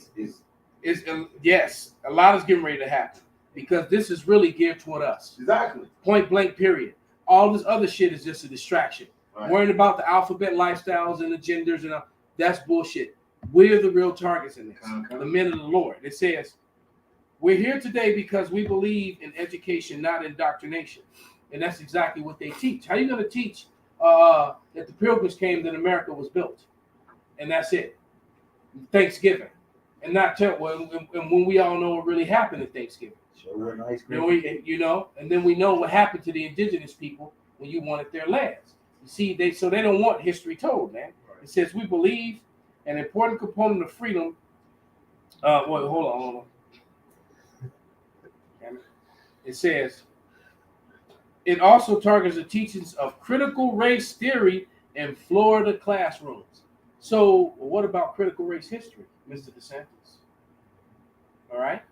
yes, a lot is getting ready to happen because this is really geared toward us. Exactly. Point blank, period. All this other shit is just a distraction. Right. Worrying about the alphabet lifestyles and the genders and that's bullshit. We're the real targets in this. The men of the Lord. It says, we're here today because we believe in education, not indoctrination. And that's exactly what they teach. How are you going to teach that the Pilgrims came, that America was built? And that's it. Thanksgiving. And not tell when we all know what really happened at Thanksgiving. And then we know what happened to the indigenous people when you wanted their lands. You see, they don't want history told, man. Right. It says we believe an important component of freedom. Hold on. It says it also targets the teachings of critical race theory in Florida classrooms. So, what about critical race history, Mr. DeSantis? All right,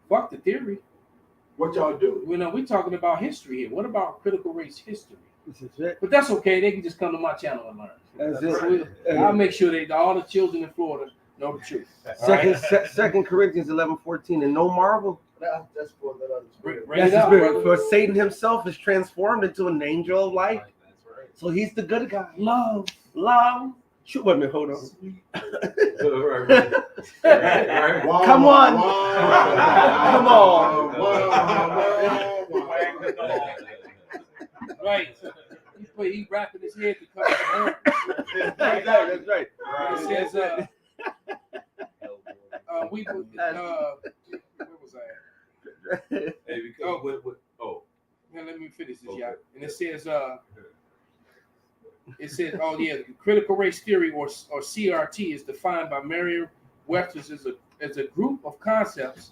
fuck the theory. What y'all do? We're talking about history here. What about critical race history? But that's okay. They can just come to my channel and learn. I'll make sure all the children in Florida know the truth. Second Corinthians 11:14, and no marvel. That's for the other spirit. That's the spirit. For Satan himself is transformed into an angel of light. That's right. So he's the good guy. Love. Shoot, wait a minute, hold on. Come on. Right. He's wrapping his head to cover his arms. That's right. It says, where was I at? Hey, because Now let me finish this, Okay. yeah. And it says, oh yeah, the critical race theory or CRT is defined by Merriam-Webster's as a group of concepts,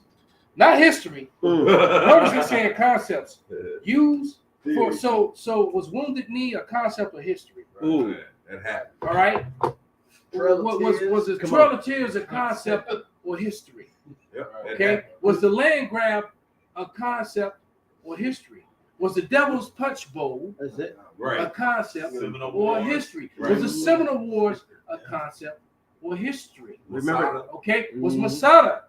not history. Notice he's saying concepts used for so was Wounded Knee a concept of history? Ooh, that happened. All right. Was the Trail of Tears a concept or history? Yep, that Okay. happened. Was the land grab a concept or history? Was the Devil's Punch Bowl That's it. a Right. concept Seminole or Wars. history? Right. Was the Seminole Wars a concept or history? Remember? Okay. Was Mhm. Masada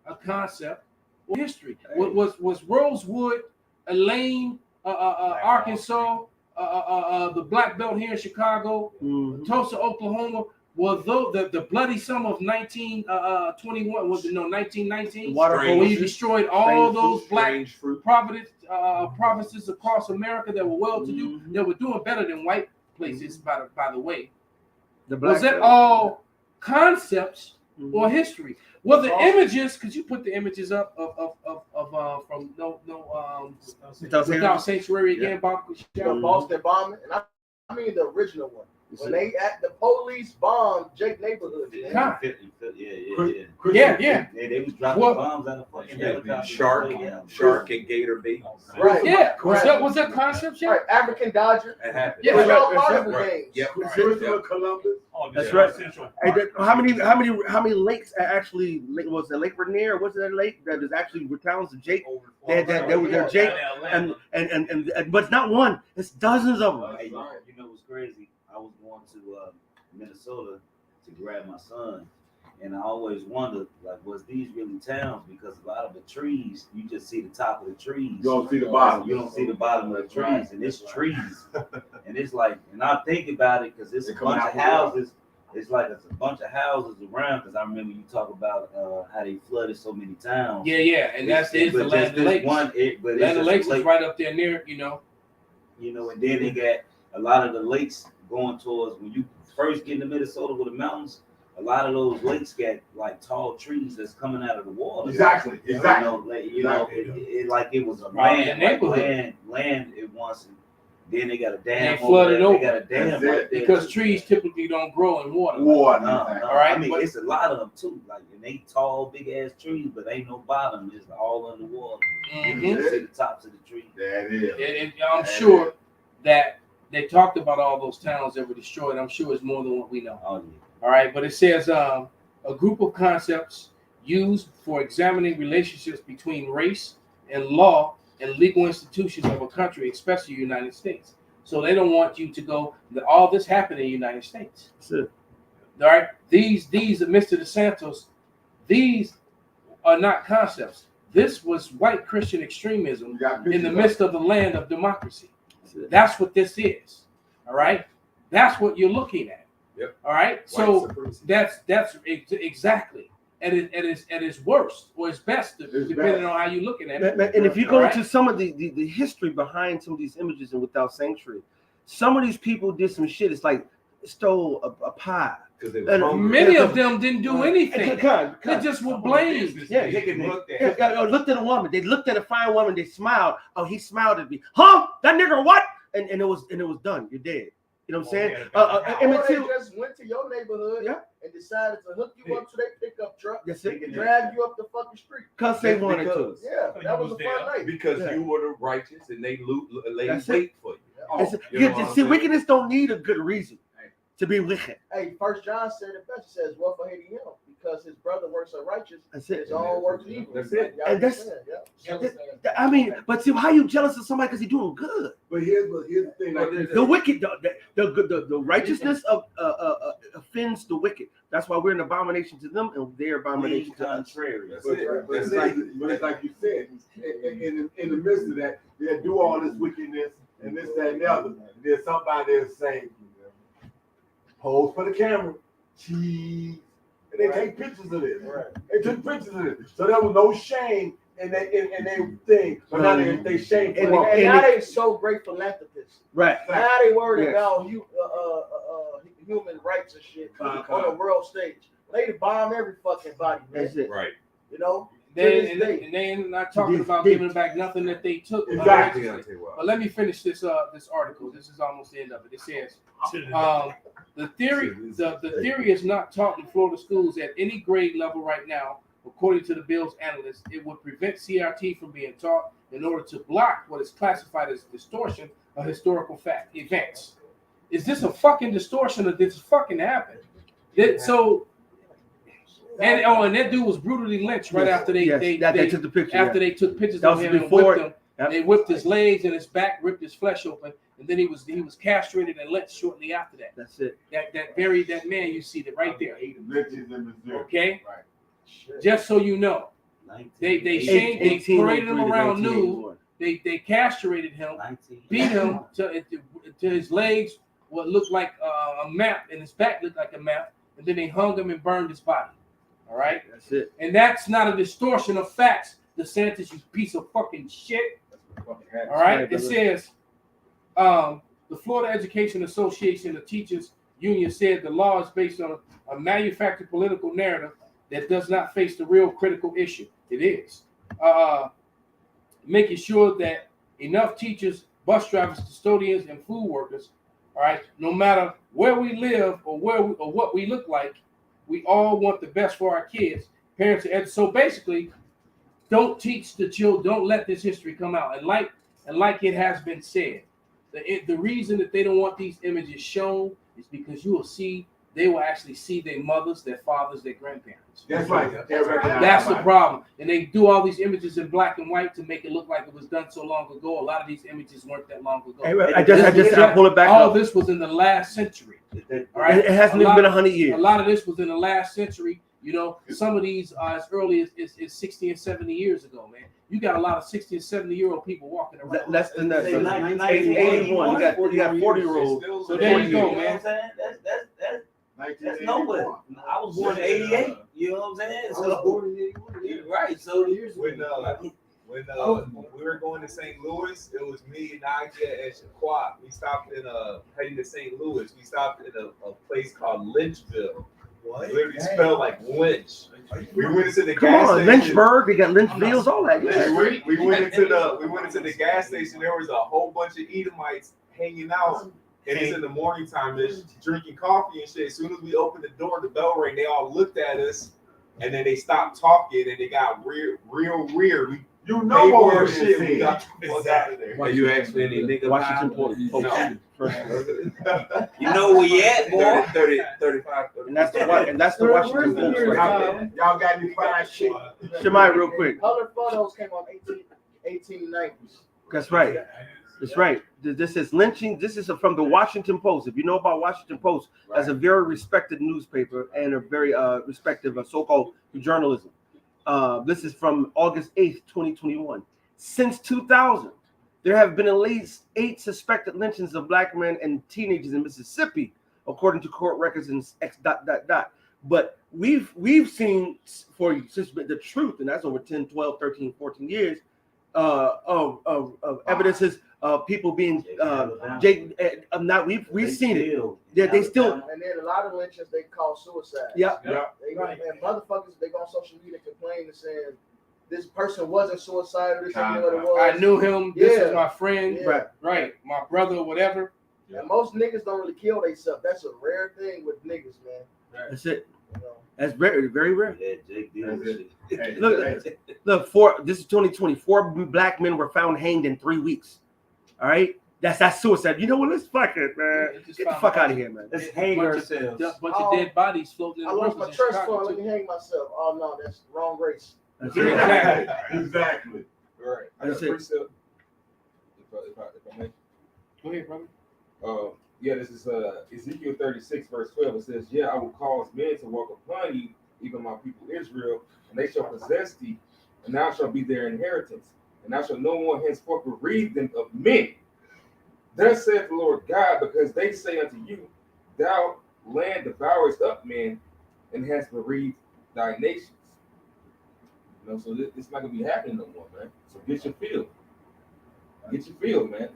a concept or history? Was Rosewood, Elaine, Arkansas, the Black Belt here in Chicago, Mhm. Tulsa, Oklahoma? Was the bloody summer of 1921? Was it 1919? Water Strange. When you hoses. destroyed all Strange those fruit, black Strange fruit. provinces across America that were well-to-do, Mhm. that were doing better than white places. By the way, The was black it all concepts Mhm. or history? Were the Awesome. images? Could you put the images up of from Without Sanctuary again, Bob? The Boston bombing, and I mean the original one. When they the police bombed Jake neighborhood. Yeah, Man. Yeah. They was dropping What- bombs out of fucking helicopters. Shark and gator bait. Right. Yeah. Right. Was that concept? Yeah. Right, African Dodger. That happened. Yeah, It was right, all that's carnival right. games. Yep. Christopher Columbus. That's right. Hey, how many lakes actually was it Lake Rainier? Or was it that lake that is actually were towns of Jake? There was Jake and but it's not one. It's dozens of them. Hey, you know what's crazy? I was going to Minnesota to grab my son, and I always wondered, like, was these really towns? Because a lot of the trees, you just see the top of the trees. You don't see the bottom. You don't see the bottom of the trees, and it's trees. And it's like, and I think about it because it's a bunch of houses. It's like it's a bunch of houses around. Because I remember you talk about how they flooded so many towns. Yeah, and that's the But Land of just Lakes. one, but it's Land of just Lakes a lake. is right up there near, You know, and then they got a lot of the lakes going towards when you first get into Minnesota with the mountains. A lot of those lakes got like tall trees that's coming out of the water. Exactly. You Exactly. know, it like it was a Right, land, the neighborhood. land it once, and then they got a And dam. they flooded over over. there. They got a dam That's right it. there. because trees typically don't grow in water. War. No, Exactly. all All right. right, I mean, but- it's a lot of them too. Like, and they tall, big ass trees, but ain't no bottom. It's all underwater. You Mhm. can see the tops of the trees. That is. And I'm sure that they talked about all those towns that were destroyed. I'm sure it's more than what we know. Oh yeah. All right, but it says a group of concepts used for examining relationships between race and law and legal institutions of a country, especially the United States. So they don't want you to go. All this happened in the United States. That's it. All right, these Mr. DeSantos, these are not concepts. This was white Christian extremism You got in the pictures midst of the land of democracy. That's what this is. All right, that's what you're looking at. Yep. All right, White so supremacy. that's exactly at its worst or its best, depending best. on how you're looking at And it. if you go All right. into some of the history behind some of these images and Without Sanctuary, some of these people did some shit. It's like stole a pie. Because they And were hungry. Many of them didn't do anything. Come They on. just were blamed. Yeah, looked at. looked at a woman. They looked at a fine woman. They smiled. Oh, he smiled at me. Huh? That nigga what? And it was done. You're dead. You know what I'm saying? Or Emmett they Till. just went to your neighborhood Yeah. and decided to hook you up to their pickup truck That's and it. drag you up the fucking street. Because they wanted to. Yeah, that was a fun night. Because Yeah. you were the righteous and they laid That's wait for you. It's- You know yeah, what I'm see, saying? wickedness don't need a good reason to be wicked. Hey, First John said it best. He says, "Well, for hating him, because his brother works unrighteous, That's it. his own works evil." That's it. Y'all And that's- understand, yeah. I mean, but see, how you jealous of somebody because he's doing good? But here's the thing. Like The wicked, the righteousness of offends the wicked. That's why we're an abomination to them and they're abomination to us. Contrary. That's But, it. but That's it's like you said, in the midst of that, they do all this wickedness and this, that, and the other. And then somebody is saying, pose for the camera, cheese. And they take pictures of this. Right. They took pictures of it. So there was no shame in they thing. But now they shame for And it. And now they so great philanthropists. Right. Now they worried Yes. about human rights and shit on the world stage. They bomb every fucking body, man. That's it. Right. You know. They not talking about giving back nothing that they took. Exactly. But let me finish this this article. This is almost the end of it. It says the theory is not taught in Florida schools at any grade level right now. According to the bill's analysts, it would prevent CRT from being taught in order to block what is classified as distortion of historical fact events. Is this a fucking distortion or did this fucking happen? And that dude was brutally lynched right after they took the picture. After they took pictures that of was him before, and whipped him. They whipped his legs and his back, ripped his flesh open, and then he was castrated and lynched shortly after that. That's it. That man you see that right there. Lynches in Missouri. Okay? Right. Just so you know. They paraded him around nude. They castrated him, beat him to his legs what looked like a map and his back looked like a map, and then they hung him and burned his body. All right? That's it. And that's not a distortion of facts, DeSantis, you piece of fucking shit. All right? It says the Florida Education Association of Teachers Union said the law is based on a manufactured political narrative that does not face the real critical issue. It is making sure that enough teachers, bus drivers, custodians, and food workers, all right, no matter where we live or what we look like, we all want the best for our kids. Parents, and so basically, don't teach the children. Don't let this history come out. And like it has been said, the reason that they don't want these images shown is because they will actually see their mothers, their fathers, their grandparents. That's right. That's the problem. And they do all these images in black and white to make it look like it was done so long ago. A lot of these images weren't that long ago. Hey, I pull it back all up. this was in the last century. All right, it hasn't even been 100 years. A lot of this was in the last century. You know, some of these are as early as 60 and 70 years ago, man. You got a lot of 60 and 70year-old people walking around. Less than that. 81. You got 40-year-olds. So there you go, man. That's nowhere. I was born in '88. You know what I'm saying? I was born in '81. Right. So when we were going to St. Louis, it was me, Nadia, and Shaquat. We stopped in heading to St. Louis. We stopped in a place called Lynchville. What? Literally spelled like lynch. We went into the gas station. Lynchburg, they got Lynchvilles, all that. Yeah. We went into the gas station. There was a whole bunch of Edomites hanging out. And it's in the morning time, they're drinking coffee and shit. As soon as we opened the door, the bell rang, they all looked at us, and then they stopped talking, and they got real weird. You know what we're shit. We got the fuck out of there. Why you actually any nigga? Washington Post. You know where you at, boy? 30, 35, 30. And that's the Washington Post. Right? Y'all got any fine shit? Shemai, real quick. Color photos came out 1890s. That's right. That's right. This is lynching. This is from the Washington Post. If you know about Washington Post, that's a very respected newspaper and a very respected so-called journalism. This is from August 8th, 2021. Since 2000, there have been at least 8 suspected lynchings of black men and teenagers in Mississippi, according to court records in X. But we've seen since the truth, and that's over 10, 12, 13, 14 years of evidences of people being we've seen it. They still, and then a lot of lynchings they call suicide. Yeah. And motherfuckers they go on social media complaining and saying this person wasn't suicidal. This ain't what it was. I knew him. This is my friend. Yeah. Right. My brother, whatever. And most niggas don't really kill themselves. That's a rare thing with niggas, man. That's it. You know? That's very, very rare. Yeah, Jake did it. Look, this is 2020. 4 black men were found hanged in 3 weeks. All right, that's suicide. You know what? Let's fuck it, man. Get the fuck out of here, man. Let's hang ourselves. Bunch of dead bodies floating in I the lost rivers my in trust Chicago, fund. Let me hang myself. Oh no, that's the wrong race. Exactly. Right. I got a precept. If I may. Go ahead, brother. Yeah, this is Ezekiel 36, verse 12. It says, "Yeah, I will cause men to walk upon you, even my people Israel, and they shall possess thee, and thou shalt be their inheritance, and thou shalt no more henceforth bereave them of men. Thus saith the Lord God, because they say unto you, thou land devourest up men, and hast bereaved thy nations." You know, so it's not gonna be happening no more, man. So get your field. Get your field, man.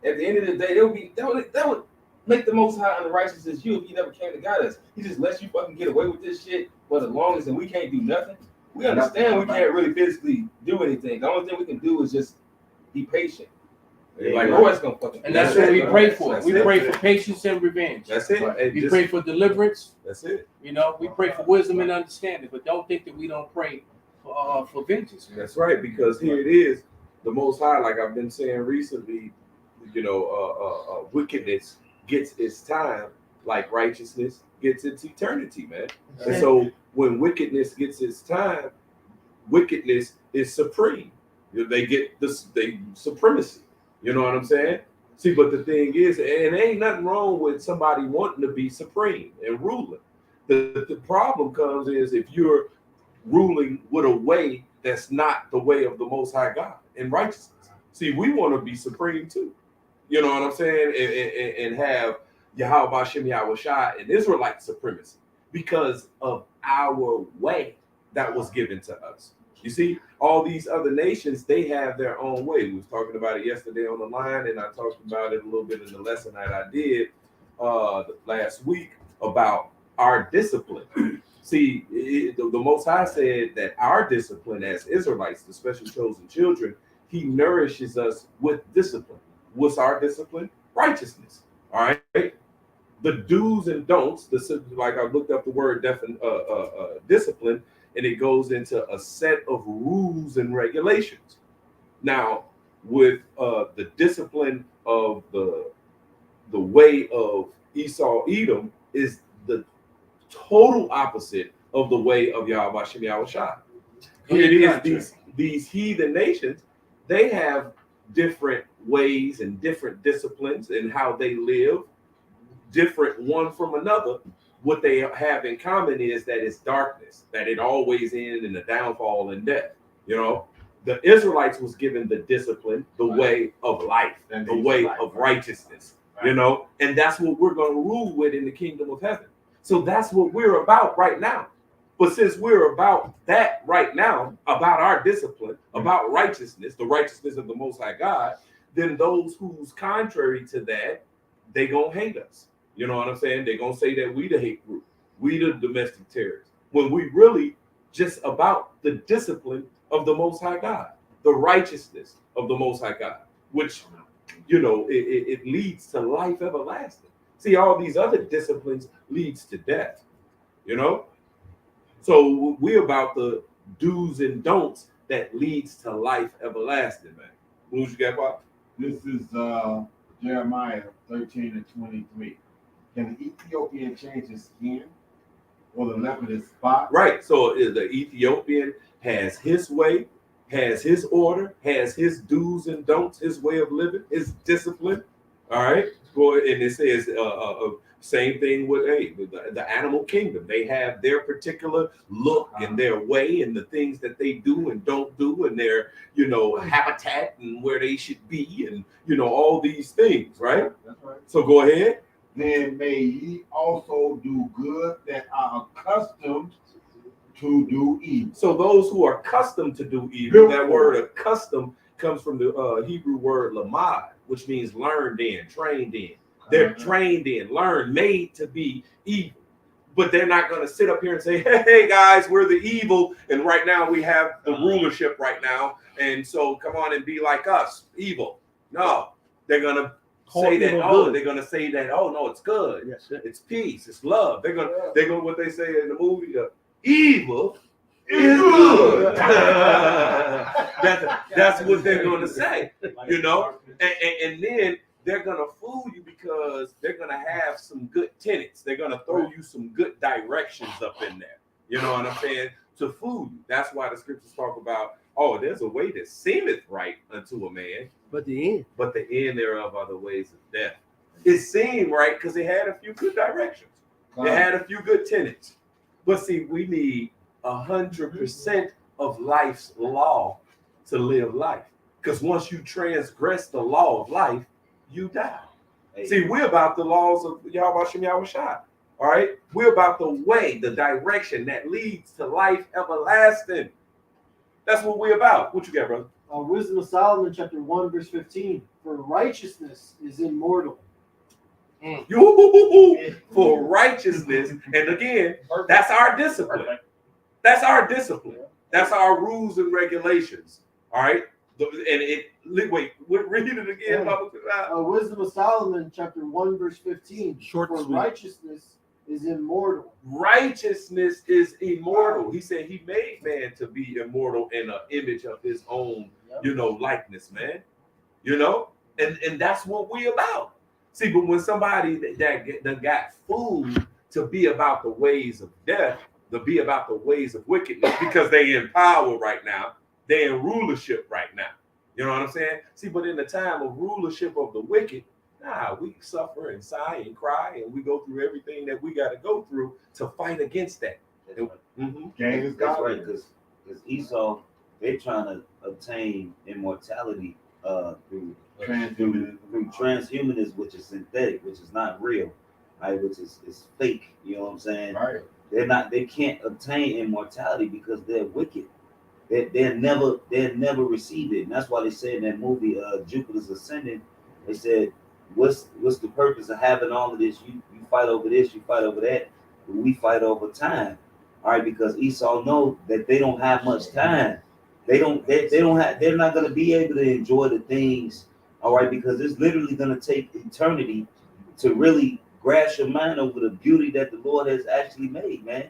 At the end of the day, that would make the Most High unrighteous as you if he never came to guide us? He just lets you fucking get away with this shit for the longest, and we can't do nothing. We understand we can't really physically do anything. The only thing we can do is just be patient. Like, Roy's gonna fucking. And that's what we pray for. We pray for patience and revenge. That's it. We pray for deliverance. That's it. You know, we pray for wisdom and understanding, but don't think that we don't pray for vengeance. That's right, because here it is, the Most High, like I've been saying recently, you know, wickedness gets its time, like righteousness gets its eternity, man. And so when wickedness gets its time, wickedness is supreme. You know, they get they supremacy. You know what I'm saying? See, but the thing is, and there ain't nothing wrong with somebody wanting to be supreme and ruling. The problem comes is if you're ruling with a way that's not the way of the Most High God in righteousness. See, we want to be supreme too. You know what I'm saying? And have Yahweh Bashem Yahweh Shai and Israelite supremacy because of our way that was given to us. You see, all these other nations, they have their own way. We was talking about it yesterday on the line, and I talked about it a little bit in the lesson that I did last week about our discipline. See, the Most High said that our discipline as Israelites, the special chosen children, he nourishes us with discipline. What's our discipline? Righteousness. All right. The do's and don'ts, like I looked up the word discipline, and it goes into a set of rules and regulations. Now, with the discipline of the way of Esau Edom is the total opposite of the way of Yahweh Shem Yahweh Shai. Here it is, these heathen nations, they have different ways and different disciplines and how they live, different one from another. What they have in common is that it's darkness, that it always ends in the downfall and death. You know, the Israelites was given the discipline, the way of life, and the way of righteousness, you know, and that's what we're going to rule with in the kingdom of heaven. So that's what we're about right now. But since we're about that right now, about our discipline, about righteousness, the righteousness of the Most High God, then those who's contrary to that, they gonna hate us. You know what I'm saying? They're going to say that we the hate group. We the domestic terrorists. When we really just about the discipline of the Most High God, the righteousness of the Most High God, which, you know, it leads to life everlasting. See, all these other disciplines leads to death, you know? So we're about the do's and don'ts that leads to life everlasting, man. What you got, Bob? This is Jeremiah 13:23. Can the Ethiopian change his skin or the leopard his spot? Right. So the Ethiopian has his way, has his order, has his do's and don'ts, his way of living, his discipline. All right. And it says same thing with the animal kingdom. They have their particular look and their way and the things that they do and don't do and their, you know, habitat and where they should be and, you know, all these things. Right. That's right. So go ahead. Then may ye also do good that are accustomed to do evil. So those who are accustomed to do evil, that word accustomed comes from the Hebrew word lamad, which means learned in, trained in. They're trained in, learned, made to be evil. But they're not going to sit up here and say, hey, guys, we're the evil. And right now we have the rulership right now. And so come on and be like us, evil. No, they're going to say that, they're going to say that, oh, no, it's good. Yes, it's peace. It's love. They're going to, what they say in the movie, evil is good. That's what they're going to say, you know? And then they're going to fool you because they're going to have some good tenets. They're going to throw you some good directions up in there. You know what I'm saying? To fool you. That's why the scriptures talk about, oh, there's a way that seemeth right unto a man, but the end thereof are the ways of death. It seemed right because it had a few good directions. It had a few good tenets. But see, we need 100% of life's law to live life. Because once you transgress the law of life, you die. See, we're about the laws of Yahweh Shem Yahweh Shai. All right? We're about the way, the direction that leads to life everlasting. That's what we're about. What you got, brother? Wisdom of Solomon, chapter 1, verse 15. For righteousness is immortal, For righteousness. And again, that's our discipline. That's our discipline. That's our rules and regulations. All right. Read it again. Wisdom of Solomon, chapter 1, verse 15. Short, For sweet. righteousness is immortal. Righteousness is immortal. He said he made man to be immortal in an image of his own, likeness, man. And that's what we about. See, but when somebody that got fooled to be about the ways of death, to be about the ways of wickedness, because they in power right now, they in rulership right now. You know what I'm saying? See, but in the time of rulership of the wicked, we suffer and sigh and cry, and we go through everything that we got to go through to fight against that. That's right, because Esau, they're trying to obtain immortality through transhumanism, which is synthetic, which is not real, right? Which is fake. You know what I'm saying? Right. They can't obtain immortality because they're wicked. They'll never receive it. And that's why they said in that movie, Jupiter's Ascending, they said, what's the purpose of having all of this? You fight over this, you fight over that, but we fight over time. All right, because Esau know that they don't have much time. They're not gonna be able to enjoy the things, all right, because it's literally gonna take eternity to really grasp your mind over the beauty that the Lord has actually made, man.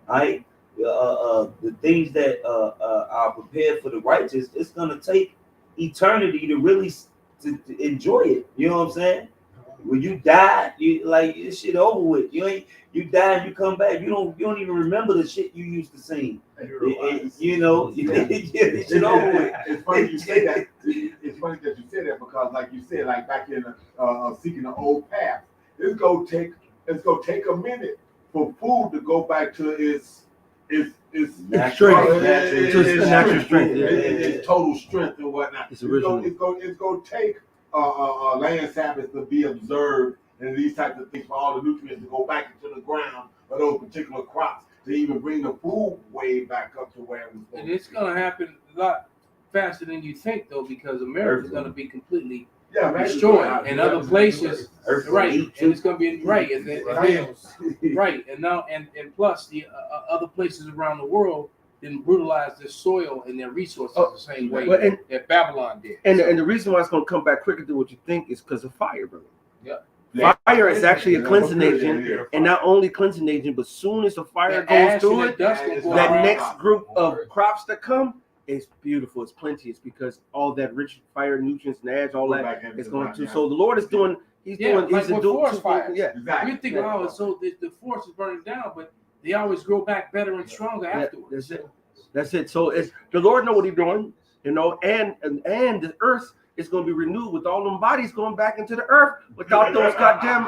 All right. The things that are prepared for the righteous, it's gonna take eternity to really to enjoy it. You know what I'm saying? When you die, you like this shit over with. You die and you come back. You don't even remember the shit you used to sing. Shit over with. It's funny you say that. It's funny that you say that because, like you said, like back in seeking the old path, it's gonna take a minute for food to go back to its strength. Its total strength and whatnot. It's gonna take land Sabbath to be observed and these types of things for all the nutrients to go back into the ground for those particular crops to even bring the food way back up to where it was. And it's gonna happen a lot faster than you think, though, because America's gonna be completely destroyed in other places, right? And it's gonna be right, right. And now, and plus the other places around the world didn't brutalize their soil and their resources the same way that Babylon did. And the reason why it's gonna come back quicker than what you think is because of fire, brother. Yeah. Fire is actually a cleansing agent, and not only cleansing agent, but soon as the fire goes through it, that next group of crops that come is beautiful. It's plenteous because all that rich fire, nutrients, and ash, all that is going to. So the Lord is doing. He's doing. Like He's with doing. forest fires. Yeah, exactly. You think, so the forest is burning down, but they always grow back better and stronger afterwards. That's it. That's it. So it's the Lord know what He's doing, and the earth is going to be renewed with all them bodies going back into the earth without those goddamn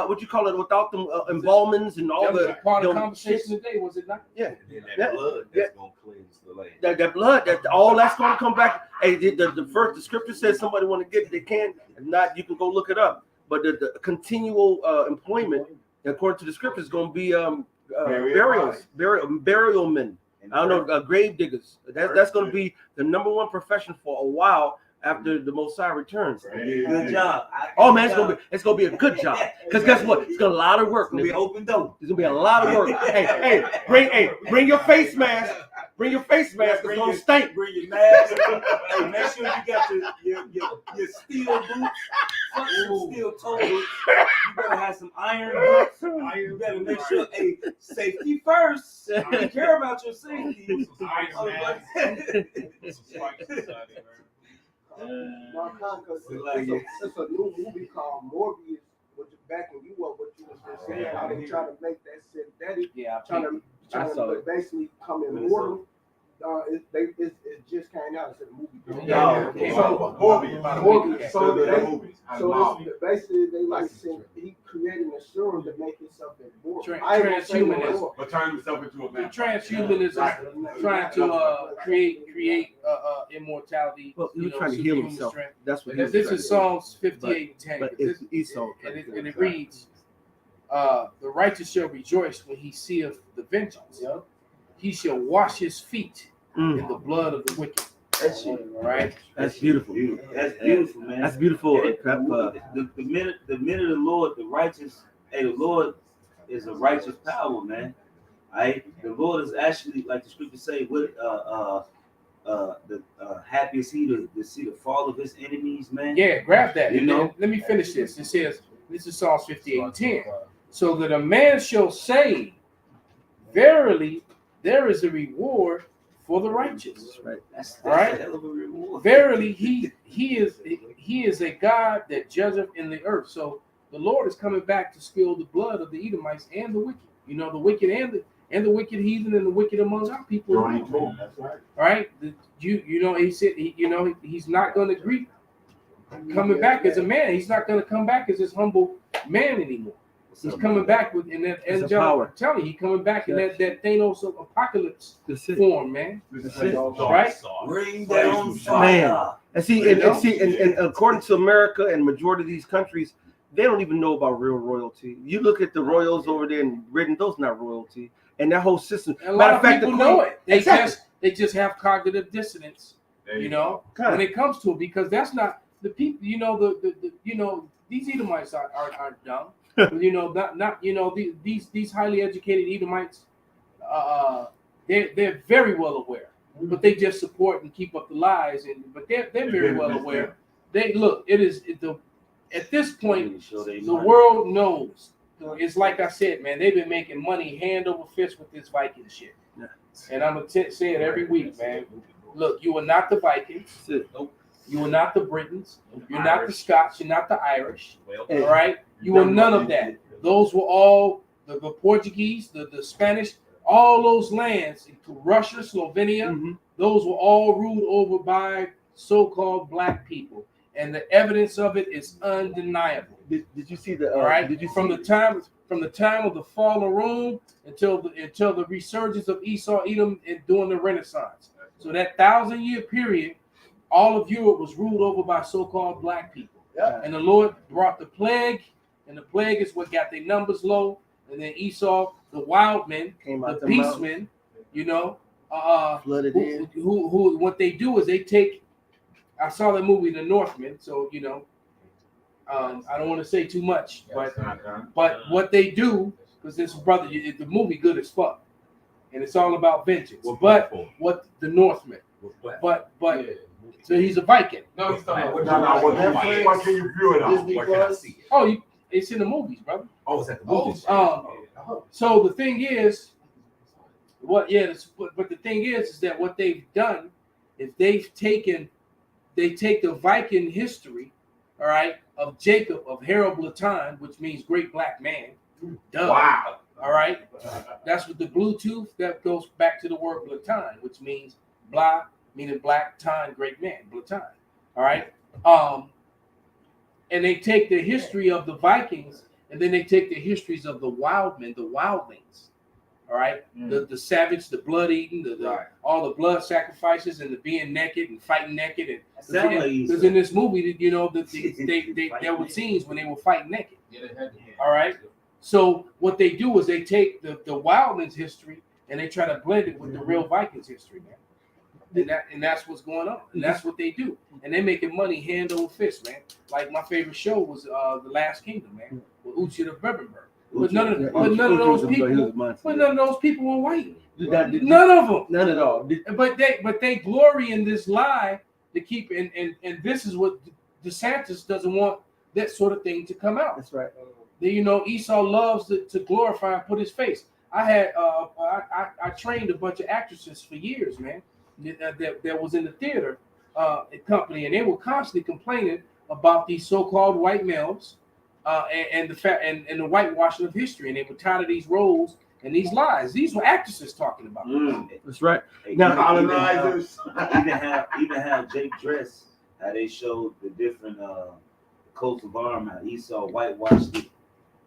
what you call it, without them embalmings and all the part of the conversation today, was it not? Yeah, that blood that's going to cleanse the land. That blood, all that's going to come back. Hey, the scripture says somebody want to get it, they can. If not, you can go look it up. But the continual employment, according to the scripture, is going to be burial men. I don't know, grave diggers. That's going to be the number one profession for a while after the Messiah returns. Good job. Man, it's gonna be a good job. Because guess what? It's gonna be a lot of work. It's gonna be open door. There's gonna be a lot of work. Bring your face mask. Bring your face mask. It's gonna stink. Bring your mask. Hey, make sure you got your steel boots, steel toe boots. You better have some iron boots. You better make sure, safety first. You care about your safety. It's a new movie called Morbius, which is backing you up what you was just saying. How they try to make that synthetic, trying to basically come immortal. It just came out. It's a movie. Morbius. So basically, they like saying he creating a serum to make himself immortal. Transhumanism. But turn himself into a man. Transhumanism, trying to create immortality. Well, he was trying to heal himself. Strength. That's what. This is Psalms 58:10. But it's Esau. And it reads, "The righteous shall rejoice when he seeth the vengeance. He shall wash his feet in the blood of the wicked." That shit, right? That's beautiful. That's beautiful, man. That's beautiful. And the minute the Lord, the righteous, hey, the Lord is a righteous power, man. Right? The Lord is actually, like the scripture say, what happy is he to see the fall of his enemies, man. Yeah, grab that. You And know? then let me finish this. It says, this is Psalms 58:10. So that a man shall say, verily, there is a reward for the righteous. Right. That's Right? a hell of a reward. Verily, he is a God that judgeth in the earth. So the Lord is coming back to spill the blood of the Edomites and the wicked. You know, the wicked and the wicked heathen and the wicked among our people. That's right. Right? You know, he said he's not going to greet coming back as a man. He's not going to come back as this humble man anymore. He's coming back with in that angelic. I'm telling you, he's coming back in that Thanos apocalypse form, man. Right? Bring down Man. fire. And according to America and majority of these countries, they don't even know about real royalty. You look at the royals over there in Britain; those not royalty, and that whole system. And a lot of people know it. They Exactly. just have cognitive dissonance. You know, when it comes to it, because that's not the people. You know, the these Edomites aren't dumb. You know, not these highly educated Edomites, they're very well aware, but they just support and keep up the lies. But they're very well aware. At this point, the world knows. It's like I said, man. They've been making money hand over fist with this Viking shit, and I'm gonna say it every week, man. Look, you are not the Vikings. You are not the Britons. You're not the Scots. You're not the Irish. All right? You are none of that. Those were all the Portuguese, the Spanish, all those lands, Russia, Slovenia, those were all ruled over by so-called black people. And the evidence of it is undeniable. Did you see the? All right? From the time of the fall of Rome until the resurgence of Esau, Edom, and during the Renaissance. So that 1,000-year period, all of Europe was ruled over by so-called black people. Yeah. And the Lord brought the plague, and the plague is what got their numbers low. And then Esau, the wild men, the beastmen, you know, who what they do is they take. I saw the movie The Northman, so you know, I don't want to say too much, but what they do, because this brother, the movie good as fuck, and it's all about vengeance. But what the Northman, but so he's a Viking. No, he's talking about Why can you view it on? Disney Plus. Oh, it's in the movies, brother. Oh, it's at the movies. So the thing is, but the thing is that what they've done is they take the Viking history, all right, of Jacob, of Harold Blatan, which means great black man. Duh. Wow. All right. That's what the Bluetooth, that goes back to the word Blatan, which means blah, meaning black, tan, great man, Blatan. All right. And they take the history of the Vikings, and then they take the histories of the wild men, the wildlings. All right, the savage, the blood eating, all the blood sacrifices, and the being naked and fighting naked, and because in this movie, you know, there were scenes when they were fighting naked. All right, so what they do is they take the wildlings history and they try to blend it with the real Vikings history, man. And that's what's going on, and that's what they do, and they're making money hand over fist, man. Like my favorite show was The Last Kingdom, man, with Uchi of Berenberg. But none of those people were white. None of them. None at all. But they glory in this lie to keep and this is what DeSantis doesn't want, that sort of thing to come out. That's right. You know, Esau loves to glorify and put his face. I trained a bunch of actresses for years, man. That was in the theater company, and they were constantly complaining about these so-called white males. And the whitewashing of history, and they were tired of these roles and these lies. These were actresses talking about. That's right. Now, colonizers. even have Jake Dress, how they showed the different coats of arms, how Esau whitewashed it,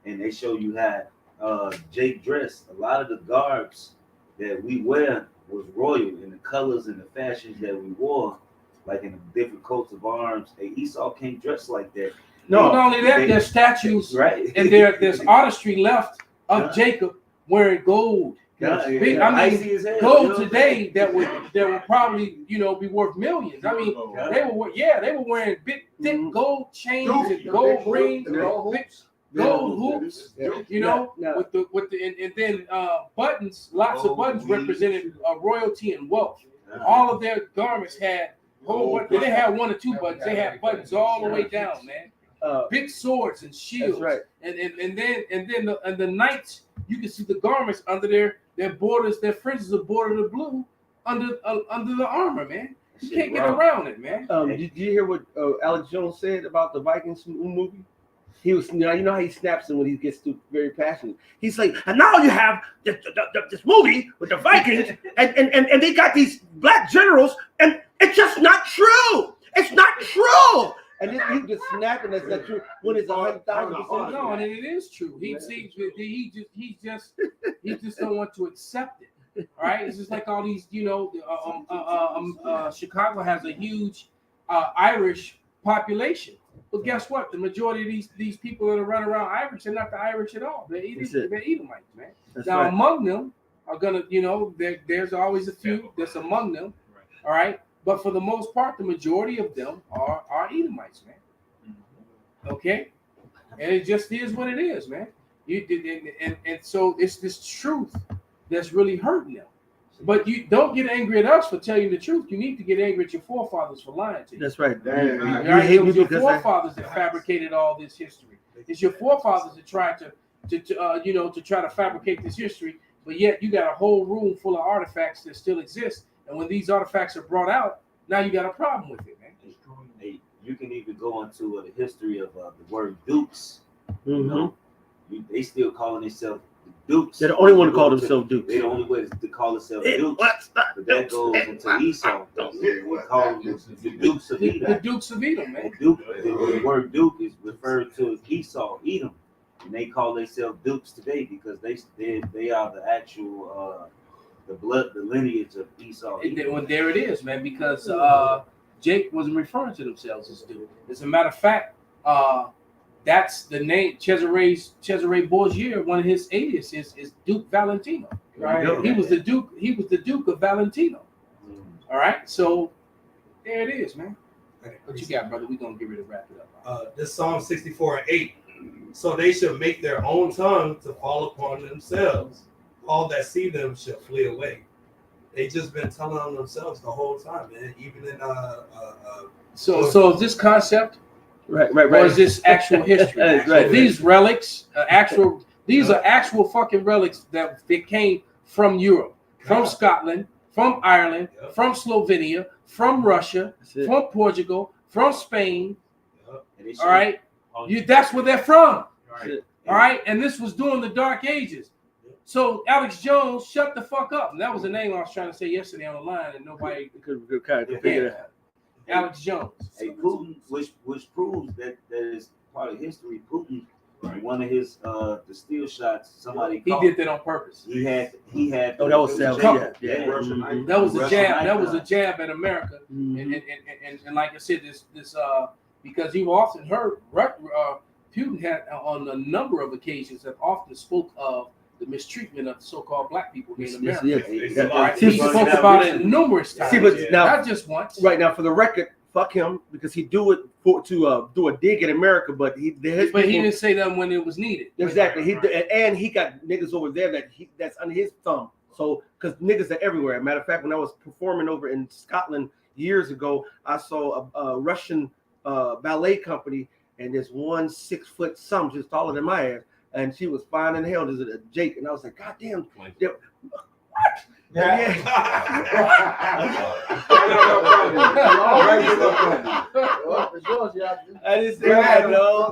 and they show you how Jake Dress. A lot of the garbs that we wear was royal, and the colors and the fashions that we wore, like in the different coats of arms. Hey, Esau can't dress like that. No, not only that, there's statues, right? And there's artistry left of Jacob wearing gold Big, I mean, gold today that would probably be worth millions. I mean, they were wearing big thick gold chains and gold rings, gold hoops, with the and then buttons, lots of buttons represented royalty and wealth. All of their garments had they didn't have one or two buttons, they had buttons all the way down, man. Big swords and shields. That's right. And then the knights, you can see the garments under their borders, their fringes are bordered of blue under the armor, man. You can't get around it, man. Did you hear what Alex Jones said about the Vikings movie? He was, you know how he snaps him when he gets very passionate. He's like, and now you have this movie with the Vikings, and they got these black generals, and it's just not true. It's not true. And then you just snapping that's not true when it's 100,000%. No, and it is true. He just don't want to accept it. All right, it's just like all these, Chicago has a huge Irish population. But guess what? The majority of these people that are running around Irish, they're not the Irish at all. They're Edomites, man. Now, among them are gonna, there's always a few that's among them. All right. But for the most part, the majority of them are Edomites, man. Okay? And it just is what it is, man. And so it's this truth that's really hurting them. But you don't get angry at us for telling you the truth. You need to get angry at your forefathers for lying to you. That's right. It was your forefathers that fabricated all this history. It's your forefathers that tried to try to fabricate this history. But yet you got a whole room full of artifacts that still exist. And when these artifacts are brought out, now you got a problem with it, man. Hey, you can even go into the history of the word dukes. Mm-hmm. They still calling themselves dukes. They're the only one to call themselves dukes. They're the only way to call themselves dukes. But that goes into Esau. We call them the Dukes of Edom. The Dukes of Edom, man. The word duke is referred to Esau, Edom. And they call themselves dukes today because they are the actual the lineage of Esau. Well, there it is, man, because Jake wasn't referring to themselves as Duke. As a matter of fact, that's the name. Cesare Borgia, one of his aliases is Duke Valentino. Right? He was the Duke. He was the Duke of Valentino. All right, so there it is, man. What you got, brother? We're gonna get ready to wrap it up. This Psalm 64:8. So they shall make their own tongue to fall upon themselves. All that see them shall flee away. They just been telling on themselves the whole time, man. Even in So is this concept, right, or is this actual history? Right. These relics, these are actual fucking relics that came from Europe, from Scotland, from Ireland, from Slovenia, from Russia, from Portugal, from Spain. All right, that's where they're from. All right, and this was during the Dark Ages. So Alex Jones, shut the fuck up. And that was the name I was trying to say yesterday on the line, and nobody could figure it out. Alex Jones. Hey, Putin, which proves that is part of history. Putin, one of his the steel shots, somebody he did that on purpose. He had. Oh, that was That was a jab. That was a jab at America. And like I said, this because you've often heard Putin had on a number of occasions have often spoke of the mistreatment of so-called black people in America. He spoke about it numerous times. See, but now, not just once. Right now, for the record, fuck him because he do it to do a dig at America, but he didn't say that when it was needed. Exactly. And he got niggas over there that's under his thumb. So because niggas are everywhere. Matter of fact, when I was performing over in Scotland years ago, I saw a Russian ballet company, and there's one 6 foot some just taller than my ass. And she was fine in hell. There's a Jake, and I was like, God damn, what? Yeah. I didn't say that, no,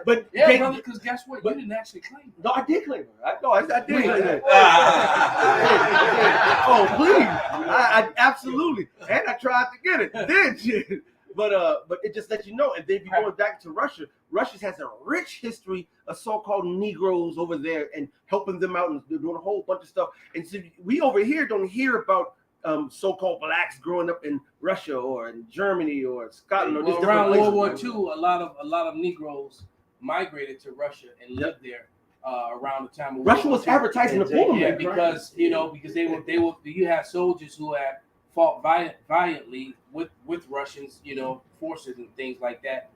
but yeah, Jake, brother, because guess what? You didn't actually claim her. No, I did claim her. I did claim her. Oh, please. I absolutely. And I tried to get it. Then shit. But it just lets you know, and they'd be going back to Russia. Russia has a rich history of so-called Negroes over there and helping them out, and they're doing a whole bunch of stuff. And so we over here don't hear about so-called blacks growing up in Russia or in Germany or Scotland. Well, around World War II, a lot of Negroes migrated to Russia and lived there around the time of Russia World was War II. advertising the poem. Yeah, because because they were you have soldiers who have fought valiantly with Russians, forces and things like that,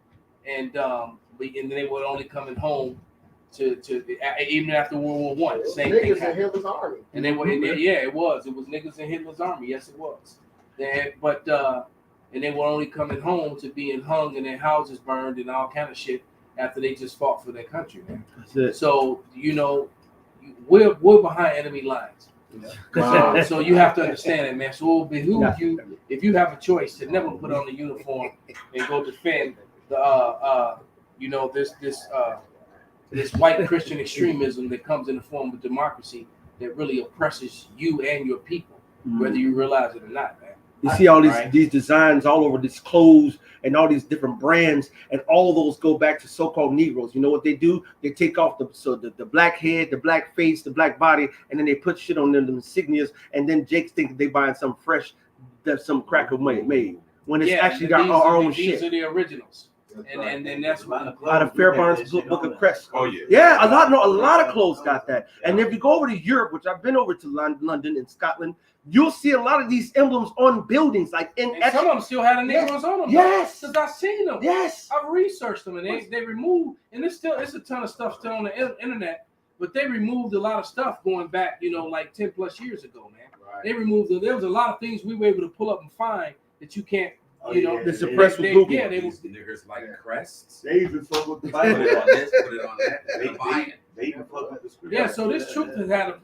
and they were only coming home to even after World War I. Same thing Niggas in happened. Hitler's army. And they were it was niggas in Hitler's army. Yes, it was. And they were only coming home to being hung and their houses burned and all kind of shit after they just fought for their country, man. That's it. So we're behind enemy lines. Wow. So you have to understand it, man. So it will behoove you if you have a choice to never put on the uniform and go defend the this white Christian extremism that comes in the form of democracy that really oppresses you and your people, whether you realize it or not, man. You see all these designs all over these clothes and all these different brands, and all those go back to so-called Negroes. You know what they do? They take off the black head, the black face, the black body, and then they put shit on them insignias, and then Jake's thinking they buying some fresh, that some cracker made when it's actually our own shit. These are the originals. And that's what out of Fairbairn's Book of Crest. Oh yeah. Yeah, a lot of clothes got that. And if you go over to Europe, which I've been over to London and Scotland, you'll see a lot of these emblems on buildings, like in and some of them still have the Negroes on them. Yes, because I've seen them. Yes, I've researched them, and they removed, and it's a ton of stuff still on the internet, but they removed a lot of stuff going back, like 10 plus years ago, man. Right. They removed there was a lot of things we were able to pull up and find that you can't. The suppressed with Google. Yeah, they niggers like crests. They even fuck with the Bible. Put it on this, put it on that. They even fuck with the script. Yeah, so this truth has had a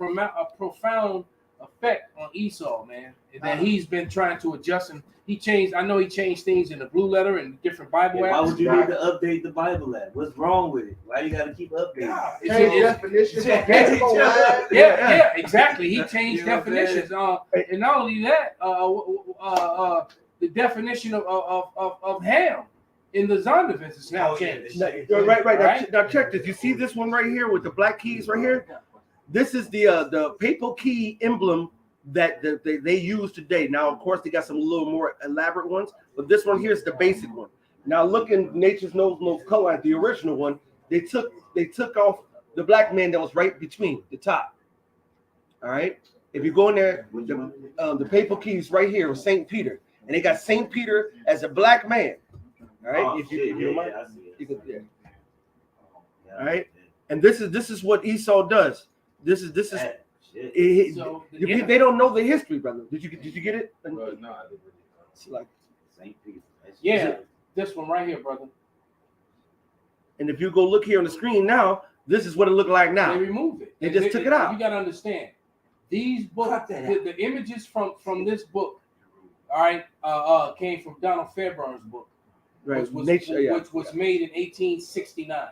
profound effect on Esau, man. That he's been trying to adjust, and he changed. I know he changed things in the Blue Letter and different Bible apps. Why would you need to update the Bible app? What's wrong with it? Why you got to keep updating? Yeah, exactly. He changed definitions. And not only that, the definition of ham in the Zondervan is now changed. Right. Now check this. You see this one right here with the black keys right here? This is the papal key emblem that they use today. Now, of course, they got some little more elaborate ones, but this one here is the basic one. Now, look in Nature's Most Colorblind, the original one. They took off the black man that was right between the top. All right. If you go in there, the papal keys right here with Saint Peter. And they got Saint Peter as a black man. All right. If you don't mind, you can, all right. And this is what Esau does. This is they don't know the history, brother. Did you get it? No, I didn't. It's like Saint Peter. Yeah, this one right here, brother. And if you go look here on the screen now, this is what it looked like now. They removed it. They just took it out. You got to understand, these books, the images from this book, all right, came from Donald Fairbairn's book, right? Which was made in 1869.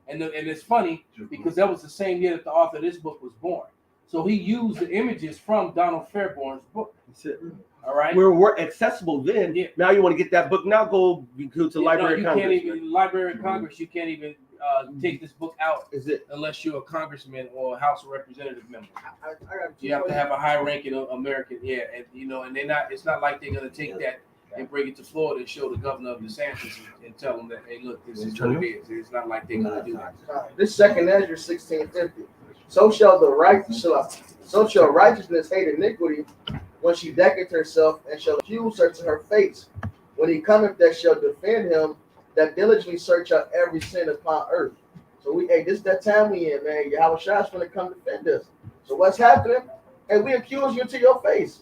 And it's funny because that was the same year that the author of this book was born. So he used the images from Donald Fairbairn's book. That's it. All right. We're accessible then. Yeah. Now you want to get that book. Now go to Library of Congress. Can't even Library of Congress. You can't even take this book out. Is it unless you're a congressman or a House of Representative member? You have to have a high-ranking American. Yeah, and and they're not. It's not like they're gonna take that and bring it to Florida and show the governor of DeSantis and tell him that, hey, look, this is what it is. It's not like they're gonna do that. This second Ezra 1650. So shall righteousness hate iniquity when she decketh herself, and shall accuse her to her face. When he cometh that shall defend him, that diligently search out every sin upon earth. So this that time we in, man. Yahweh Shai's gonna come defend us. So what's happening? Hey, we accuse you to your face.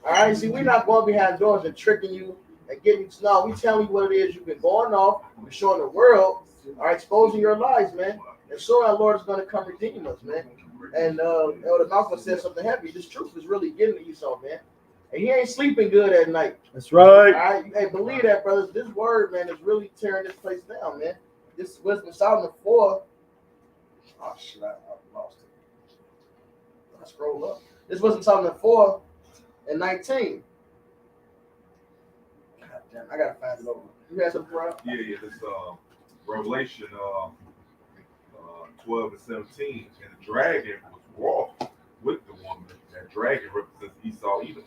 All right, see, we're not going behind doors and tricking you and getting you. No, we telling you what it is you've been going off. We're showing the world, all right, exposing your lies, man. And so our Lord is going to come redeem us, man. And Elder Malcolm said something heavy. This truth is really getting to Esau, man. And he ain't sleeping good at night. That's right. All right, hey, believe that, brothers. This word, man, is really tearing this place down, man. This is Wisdom Solomon 4. Oh, shit, I lost it. I scroll up. This Wisdom Solomon 4 and 19. God damn, I gotta find it over. You had something, bro? Yeah. This Revelation 12 and 17, and the dragon was wroth with the woman. That dragon represents Esau, Edom.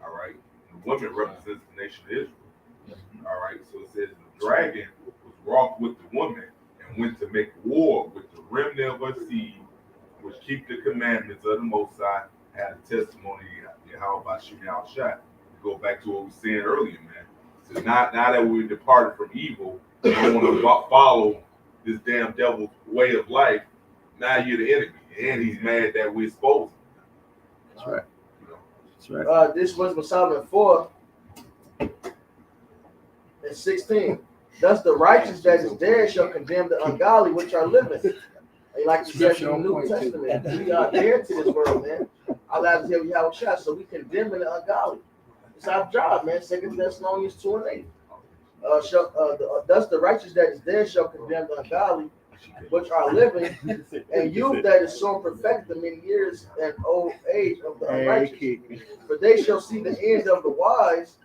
All right, and the woman represents the nation of Israel. All right, so it says the dragon was wroth with the woman and went to make war with the remnant of our seed, which keep the commandments of the Most High, had a testimony how about shooting out shot. Go back to what we said earlier, man. So now that we departed from evil, you don't want to follow this damn devil's way of life. Now you're the enemy, and he's mad that we exposed him. That's right. That's right. This was Solomon 4 and 16. Thus the righteous that is dead shall condemn the ungodly which are living. And like you said in the New Testament, we are dead to this world, man. I'll have to tell you how it shot, so we condemning the ungodly. It's our job, man. 2 Thessalonians 2 and 8. Thus the righteous that is dead shall condemn the ungodly which are living, and youth that is so perfect the many years and old age of the unrighteous. For they shall see the end of the wise,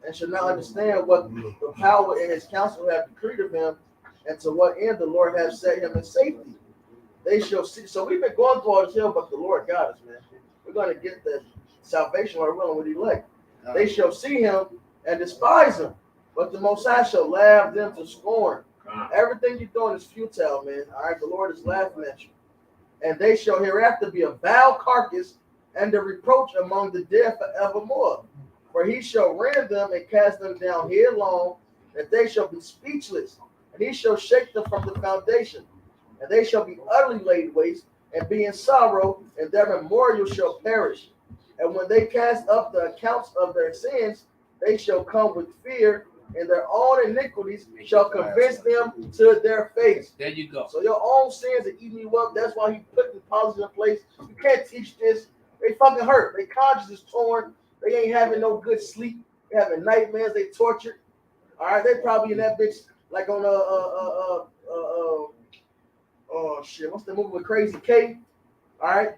and shall not understand what the power and his counsel have decreed of him, and to what end the Lord has set him in safety. They shall see. So we've been going through all this hill, but the Lord got us, man. We're going to get the salvation or willing with elect. They shall see him and despise him, but the Most High shall laugh them to scorn. Everything you're doing is futile, man. All right, the Lord is laughing at you. And they shall hereafter be a vile carcass and a reproach among the dead forevermore. For he shall rend them and cast them down headlong, that they shall be speechless. And he shall shake them from the foundation. And they shall be utterly laid waste and be in sorrow, and their memorial shall perish. And when they cast up the accounts of their sins, they shall come with fear, and their own iniquities shall convince them to their face. There you go. So your own sins are eating you up. That's why he put the policies in place. You can't teach this. They fucking hurt. Their conscience is torn. They ain't having no good sleep. They having nightmares. They tortured. All right, they probably in that bitch like on oh shit, what's the movie with Crazy K? All right,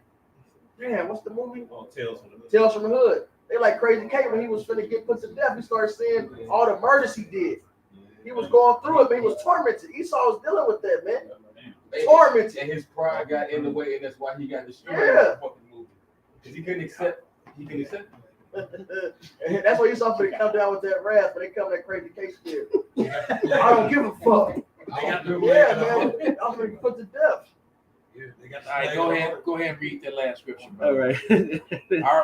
damn, what's the movie? Oh, Tales from the Hood. Tales from the Hood. They like Crazy K when he was finna get put to death. He started seeing all the murders he did. He was going through it, but he was tormented. Esau was dealing with that, man. Tormented. And his pride got in the way, and that's why he got destroyed. Yeah. Because he couldn't accept. And that's why Esau finna come down with that wrath, but they come that Crazy K spirit. I don't give a fuck. Yeah, man. I'm gonna get put to death. All right, go ahead and read that last scripture, bro. All right.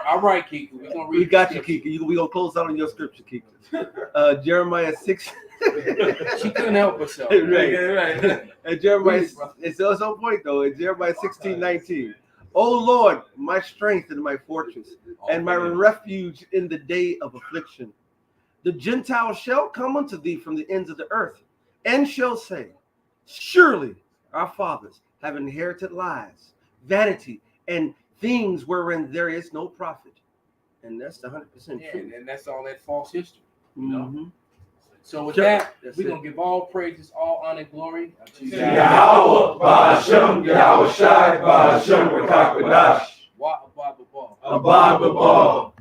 All right, Kiki. We're gonna read. We got you, Kiki. We're gonna close out on your scripture, Kiki. Jeremiah 6. She couldn't help herself. Right. And Jeremiah, it's on point though. In Jeremiah 16:19. O Lord, my strength and my fortress, and my refuge in the day of affliction. The Gentiles shall come unto thee from the ends of the earth, and shall say, surely our fathers have inherited lies, vanity, and things wherein there is no profit. And that's the 100% true. And that's all that false history. You know? Mm-hmm. So with that, we're going to give all praises, all honor, and glory unto Yahweh, Ba'ashem, Yahweh Shai, Ba'ashem, Rakakwadash. Abba,